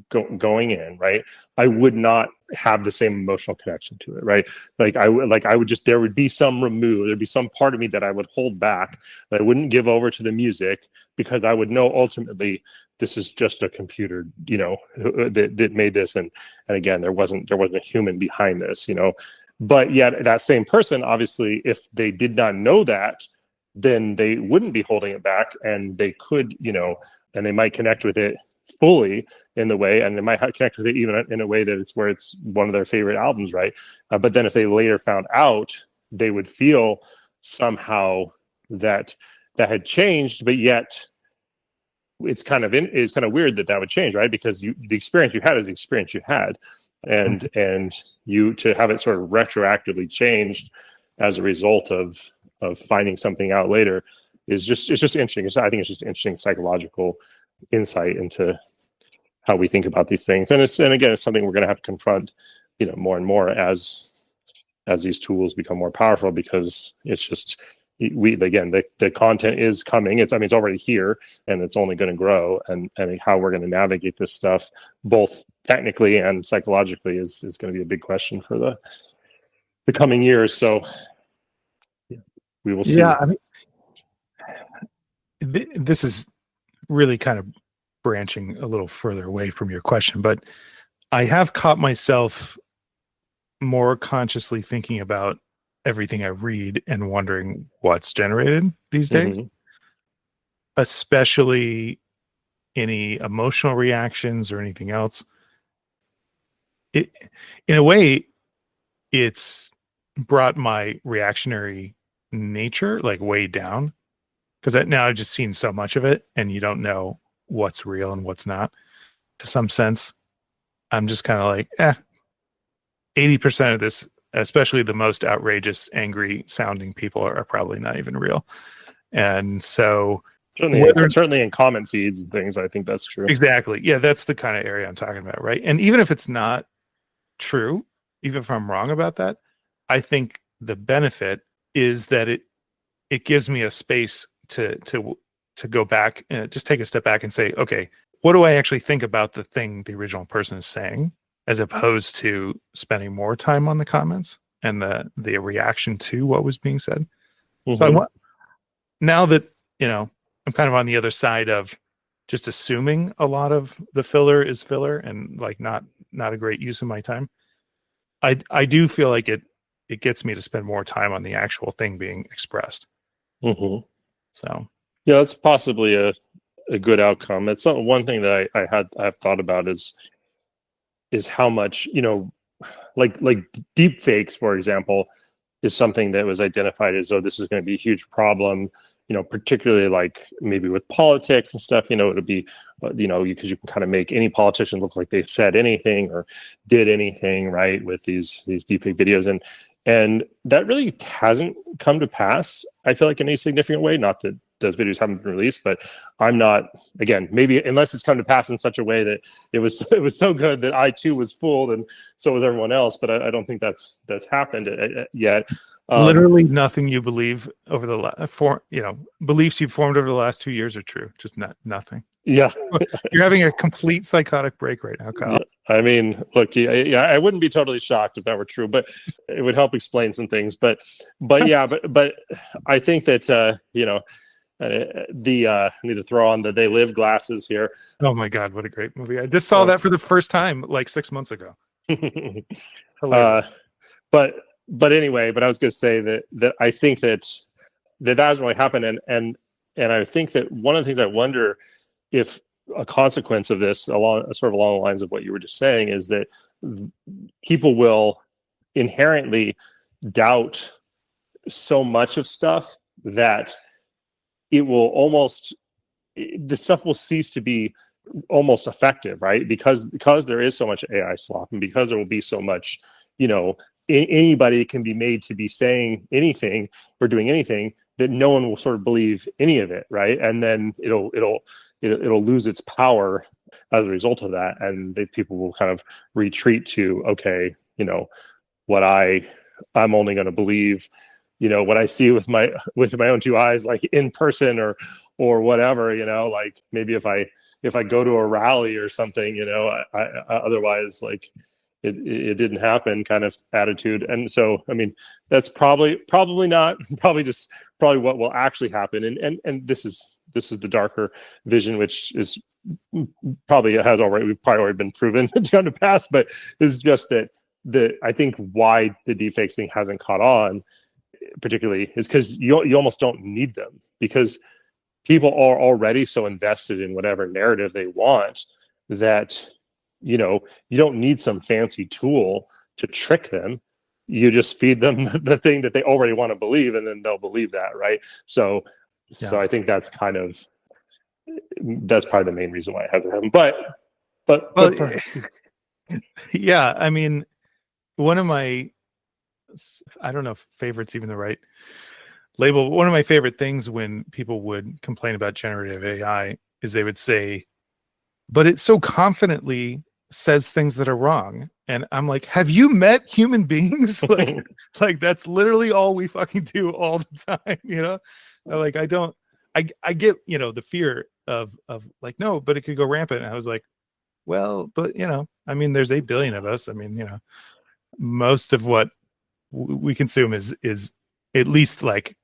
going in, right, I would not have the same emotional connection to it, right? Like I would just, there would be some there'd be some part of me that I would hold back, that I wouldn't give over to the music, because I would know ultimately this is just a computer, that made this, and again, there wasn't a human behind this, but yet that same person, obviously, if they did not know that, then they wouldn't be holding it back, and they could, and they might connect with it fully in the way, and they might connect with it even in a way that it's where it's one of their favorite albums, right? But then if they later found out, they would feel somehow that that had changed, but yet it's kind of weird that would change, right? Because the experience you had is the experience you had, and you to have it sort of retroactively changed as a result of finding something out later it's just interesting. I think it's just interesting psychological insight into how we think about these things, and again, it's something we're going to have to confront, more and more as these tools become more powerful, because it's just, we again, the content is coming. I mean, it's already here, and it's only going to grow, and how we're going to navigate this stuff both technically and psychologically is going to be a big question for the coming years. So yeah, we will see. Yeah, I mean, this is really kind of branching a little further away from your question, but I have caught myself more consciously thinking about everything I read and wondering what's generated these days, Mhm. especially any emotional reactions or anything else. It, in a way, it's brought my reactionary nature like way down because now I've just seen so much of it, and you don't know what's real and what's not. To some sense, I'm just kind of like, 80% of this, especially the most outrageous, angry sounding people, are probably not even real. And so, Certainly in comment feeds and things, I think that's true. exactly, yeah, that's the kind of area I'm talking about, right? And even if it's not true, even if I'm wrong about that, I think the benefit is that it gives me a space to go back and just take a step back and say, okay, what do I actually think about the thing the original person is saying, as opposed to spending more time on the comments and the reaction to what was being said. So I Mhm. want, now that I'm kind of on the other side of just assuming a lot of the filler is filler and like not a great use of my time. I do feel like it gets me to spend more time on the actual thing being expressed. Mhm. So Yeah, that's possibly a good outcome. It's one thing that I've thought about is how much, like deep fakes, for example, is something that was identified as, oh, this is going to be a huge problem, particularly like maybe with politics and stuff. It'll be, because you can kind of make any politician look like they've said anything or did anything, right, with these deepfake videos. And that really hasn't come to pass, I feel like, in any significant way. Not that those videos haven't been released, but I'm not, again, maybe unless it's come to pass in such a way that it was so good that I too was fooled, and so was everyone else. But I don't think that's happened yet. literally nothing you believe over beliefs you've formed over the last 2 years are true. Just nothing. Yeah. You're having a complete psychotic break right now, Kyle. Yeah. I mean, look, yeah, I wouldn't be totally shocked if that were true, but it would help explain some things. But yeah, but I think that I need to throw on the They Live glasses here. Oh my God, what a great movie. I just saw that for the first time like 6 months ago. Hilarious. uh, but anyway, but I was going to say that I think that hasn't really happened, and I think that one of the things I wonder if a consequence of this, along the lines of what you were just saying, is that people will inherently doubt so much of stuff that it will almost the stuff will cease to be almost effective, right? Because there is so much AI slop, and because there will be so much, anybody can be made to be saying anything or doing anything, that no one will sort of believe any of it, right? And then it'll lose its power as a result of that, and people will kind of retreat to, okay, what I'm only going to believe, what I see with my own two eyes, like in person or whatever, like maybe if I go to a rally or something, I otherwise, like, it didn't happen kind of attitude. And so, I mean, that's probably not probably what will actually happen. And this is the darker vision, which is we've probably already been proven to come to pass, but it's just that I think why the deepfakes thing hasn't caught on particularly is because you almost don't need them, because people are already so invested in whatever narrative they want that you don't need some fancy tool to trick them. You just feed them the thing that they already want to believe, and then they'll believe that, right? So Yeah. I think that's probably the main reason why it hasn't happened. Well, But yeah, I mean, one of my, I don't know if favorite's even the right label, but one of my favorite things when people would complain about generative AI is they would say, but it so confidently says things that are wrong. And I'm like, have you met human beings? like that's literally all we fucking do all the time, Like I get, the fear of like, no, but it could go rampant. And I was like, well, but I mean, there's 8 billion of us. I mean, most of what we consume is at least like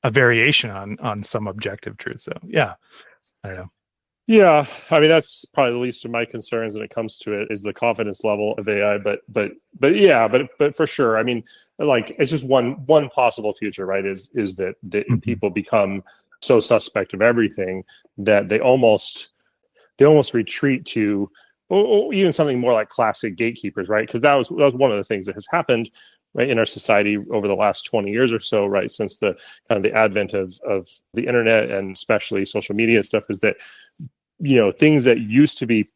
a variation on some objective truth. So yeah, I don't know. yeah, I mean, that's probably the least of my concerns when it comes to it, is the confidence level of AI. But but yeah, but for sure, I mean, like it's just one possible future, right? Is that people become so suspect of everything that they almost retreat to, or even something more like classic gatekeepers, right? Because that was one of the things that has happened, right, in our society over the last 20 years or so, right, since the kind of the advent of the internet and especially social media and stuff, is that, you know, things that used to be,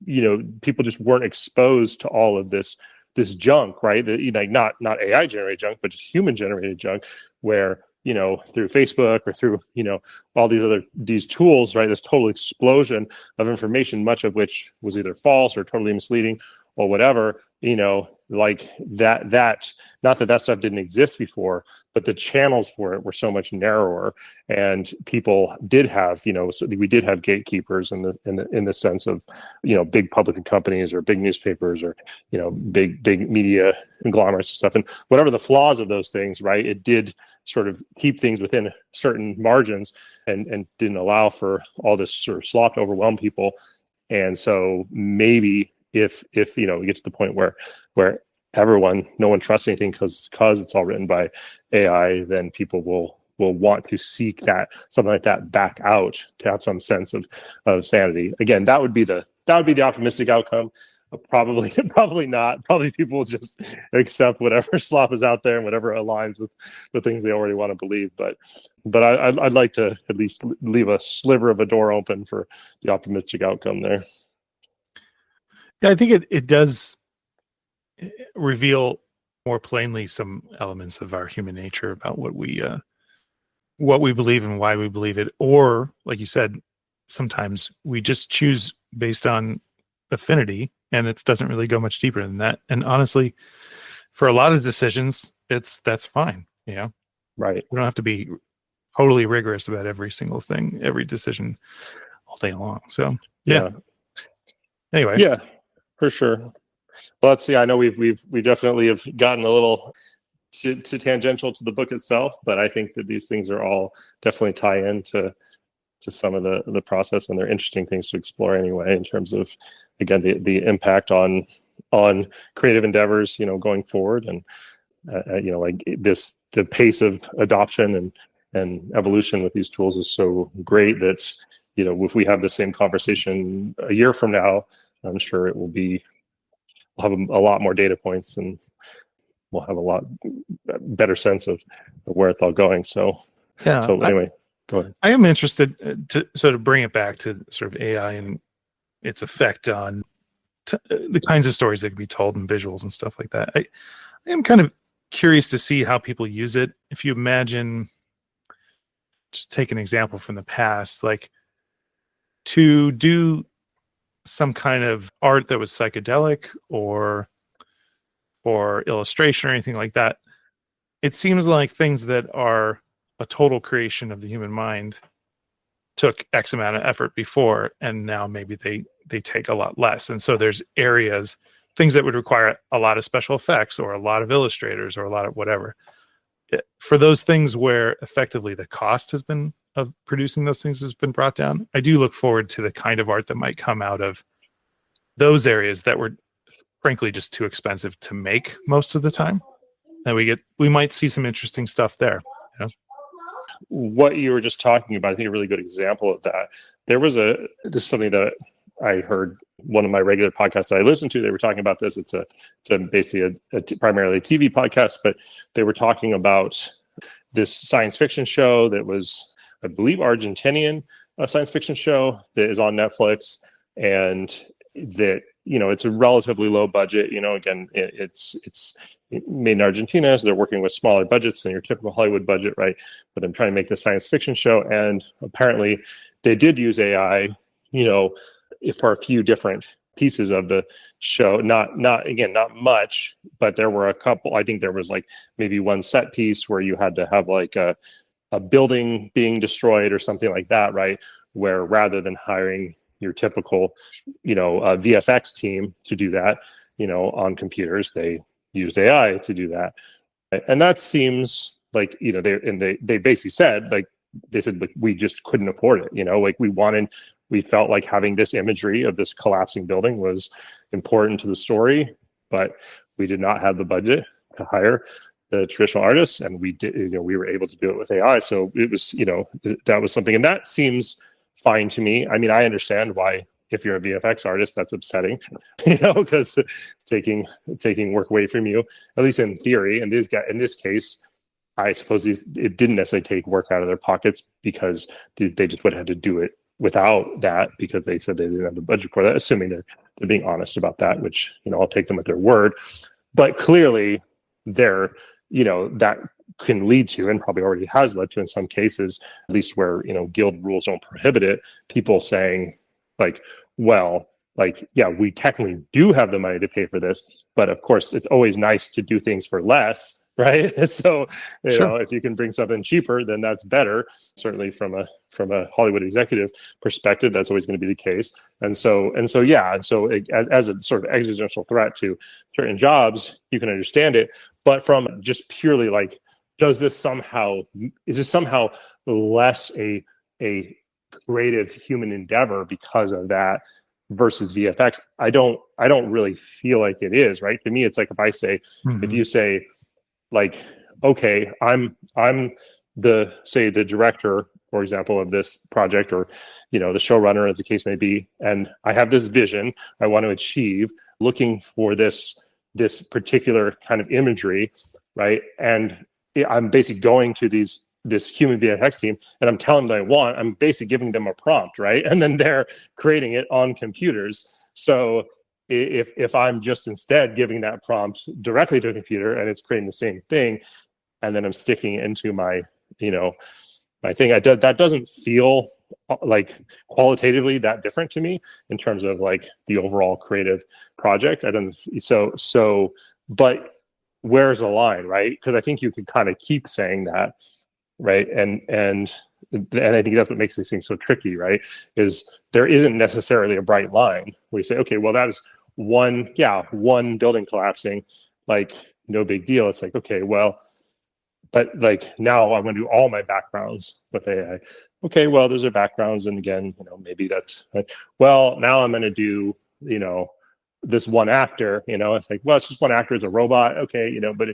you know, people just weren't exposed to all of this junk, right? That, you know, like not AI generated junk, but just human generated junk, where, you know, through Facebook or through, you know, all these tools, right? This total explosion of information, much of which was either false or totally misleading or whatever, you know, like that not that stuff didn't exist before, but the channels for it were so much narrower, and people did have, you know, so we did have gatekeepers in the sense of, you know, big public companies or big newspapers or, you know, big media conglomerates and stuff, and whatever the flaws of those things, right, it did sort of keep things within certain margins and didn't allow for all this sort of slop to overwhelm people. And so maybe if you know, we get to the point where no one trusts anything because it's all written by AI, then people will want to seek something like that back out to have some sense of sanity. Again, that would be the optimistic outcome. Probably not. Probably people will just accept whatever slop is out there and whatever aligns with the things they already want to believe. But I'd like to at least leave a sliver of a door open for the optimistic outcome there. Yeah, I think it does reveal more plainly some elements of our human nature about what we believe and why we believe it. Or, like you said, sometimes we just choose based on affinity, and it doesn't really go much deeper than that. And honestly, for a lot of decisions, that's fine. You know, right? We don't have to be totally rigorous about every single thing, every decision all day long. So yeah. Anyway, yeah, for sure. Well, let's see. I know we definitely have gotten a little too tangential to the book itself, but I think that these things are all definitely tie into some of the process, and they're interesting things to explore anyway, in terms of, again, the impact on creative endeavors, you know, going forward, and you know, like the pace of adoption and evolution with these tools is so great that, you know, if we have the same conversation a year from now, I'm sure we'll have a lot more data points, and we'll have a lot better sense of where it's all going. So anyway, go ahead. I am interested to sort of bring it back to sort of AI and its effect on the kinds of stories that can be told and visuals and stuff like that. I am kind of curious to see how people use it. If you imagine, just take an example from the past, like to do some kind of art that was psychedelic or illustration or anything like that. It seems like things that are a total creation of the human mind took X amount of effort before, and now maybe they take a lot less. And so there's areas, things that would require a lot of special effects or a lot of illustrators or a lot of whatever. For those things where effectively the cost has been of producing those things has been brought down, I do look forward to the kind of art that might come out of those areas that were frankly just too expensive to make most of the time. And we might see some interesting stuff there. You know? What you were just talking about, I think a really good example of that. This is something that I heard one of my regular podcasts that I listen to. They were talking about this. It's basically primarily a TV podcast, but they were talking about this science fiction show that was, I believe, Argentinian science fiction show that is on Netflix, and that, you know, it's a relatively low budget. You know, again, it's made in Argentina, so they're working with smaller budgets than your typical Hollywood budget, right? But I'm trying to make the science fiction show, and apparently they did use AI, you know, for a few different pieces of the show. Not much, but there were a couple. I think there was like maybe one set piece where you had to have like a building being destroyed or something like that, right? Where rather than hiring your typical, you know, VFX team to do that, you know, on computers, they used AI to do that. And that seems like, you know, they basically said, like, they said, like, we just couldn't afford it, you know, like we felt like having this imagery of this collapsing building was important to the story, but we did not have the budget to hire the traditional artists, and we did, we were able to do it with AI. So it was, that was something, and that seems fine to me. I mean, I understand why, if you're a VFX artist, that's upsetting, because it's taking work away from you, at least in theory. And in this case, I suppose it didn't necessarily take work out of their pockets, because they just would have had to do it without that, because they said they didn't have the budget for that, assuming they're being honest about that, which, I'll take them at their word. But clearly that can lead to, and probably already has led to in some cases, at least where, guild rules don't prohibit it, people saying like, well, like, yeah, we technically do have the money to pay for this, but of course it's always nice to do things for less, right? So, Sure. if you can bring something cheaper, then that's better. Certainly from a Hollywood executive perspective, that's always going to be the case. And so as a sort of existential threat to certain jobs, you can understand it. But from just purely like, is this somehow less a creative human endeavor because of that versus VFX? I don't really feel like it is, right? To me, it's like if you say like, okay, I'm the director, for example, of this project, or the showrunner, as the case may be, and I have this vision I want to achieve, looking for this particular kind of imagery, right? And I'm basically going to this human VFX team, and I'm telling them I'm basically giving them a prompt, right? And then they're creating it on computers. So if I'm just instead giving that prompt directly to a computer, and it's creating the same thing, and then I'm sticking it into my thing, that doesn't feel like qualitatively that different to me in terms of like the overall creative project. I don't but where's the line, right? Because I think you could kind of keep saying that, right? And I think that's what makes these things so tricky, right? Is there isn't necessarily a bright line where you say, okay, well, that was one building collapsing, like no big deal. It's like, okay, well, but like now I'm going to do all my backgrounds with AI. Okay, well, those are backgrounds, and again, maybe that's well. Now I'm going to do this one actor. It's like, well, it's just one actor as a robot. Okay, but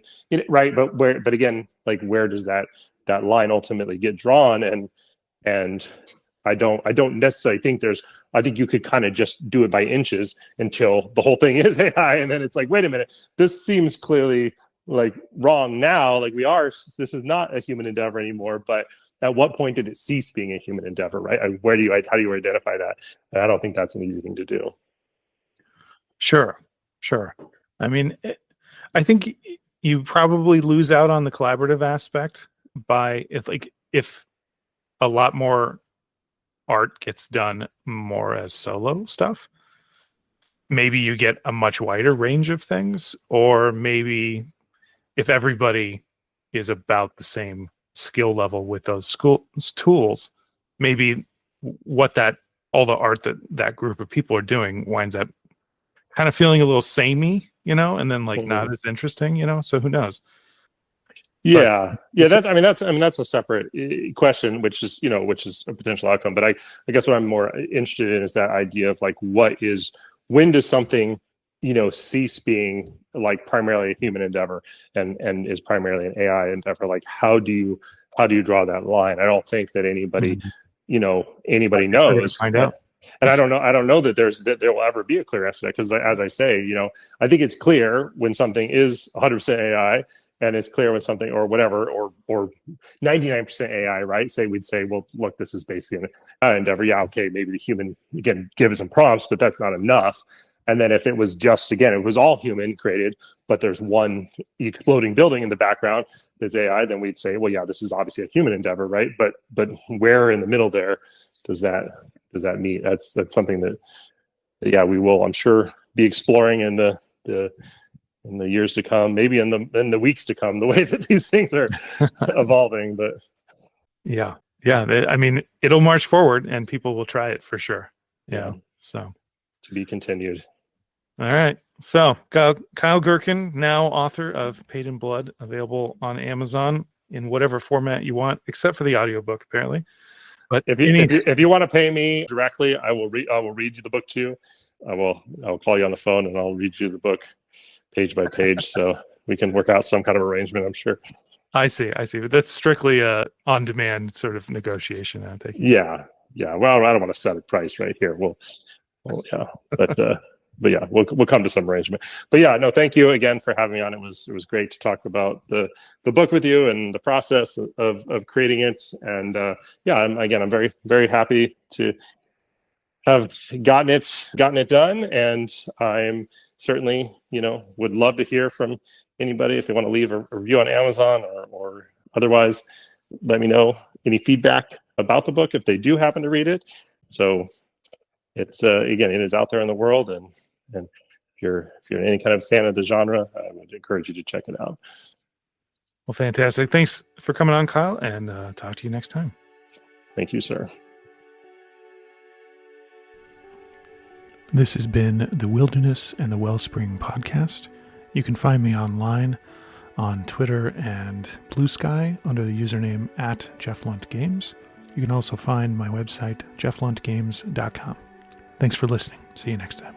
right, but again, like, where does that line ultimately get drawn? And I don't necessarily think I think you could kind of just do it by inches until the whole thing is AI, and then it's like, wait a minute, this seems clearly like wrong now. Like this is not a human endeavor anymore. But at what point did it cease being a human endeavor, right? How do you identify that? And I don't think that's an easy thing to do. Sure. I mean, I think you probably lose out on the collaborative aspect by if a lot more art gets done more as solo stuff. Maybe you get a much wider range of things, or maybe if everybody is about the same skill level with those tools, maybe all the art that group of people are doing winds up kind of feeling a little samey, and then like not as interesting, so who knows? Yeah. That's a separate question, which is a potential outcome. But I guess what I'm more interested in is that idea of like, when does something cease being like primarily a human endeavor and is primarily an AI endeavor? Like, how do you draw that line? I don't think that anybody knows. Find out. And I don't know that there will ever be a clear answer to that, because as I say, I think it's clear when something is 100% AI, and it's clear when something or whatever, or 99% AI, right? We'd say, well, look, this is basically an endeavor. Yeah, okay, maybe the human, again, give it some prompts, but that's not enough. And then if it was it was all human created, but there's one exploding building in the background that's AI, then we'd say, well, yeah, this is obviously a human endeavor, right? But where in the middle there does that meet? That's something that we will, I'm sure, be exploring in the years to come, maybe in the weeks to come, the way that these things are evolving. But yeah, I mean, it'll march forward, and people will try it for sure. Yeah. So to be continued. All right. So Kyle Gerkin, now author of Paid in Blood, available on Amazon in whatever format you want, except for the audiobook, apparently. But if you want to pay me directly, I will read you the book to you. I'll call you on the phone and I'll read you the book page by page. So we can work out some kind of arrangement, I'm sure. I see. That's strictly a on-demand sort of negotiation, I'm taking. Yeah. Well, I don't want to set a price right here. We'll yeah, but yeah, we'll come to some arrangement. But yeah, no, thank you again for having me on. It was great to talk about the book with you and the process of creating it. And yeah, I'm very, very happy to have gotten it done. And I'm certainly, would love to hear from anybody if they want to leave a review on Amazon or otherwise. Let me know any feedback about the book if they do happen to read it. So it's again, it is out there in the world, and if you're any kind of fan of the genre, I would encourage you to check it out. Well, fantastic. Thanks for coming on, Kyle, and talk to you next time. Thank you, sir. This has been the Wilderness and the Wellspring podcast. You can find me online on Twitter and Blue Sky under the username @JeffLuntGames. You can also find my website, jeffluntgames.com. Thanks for listening. See you next time.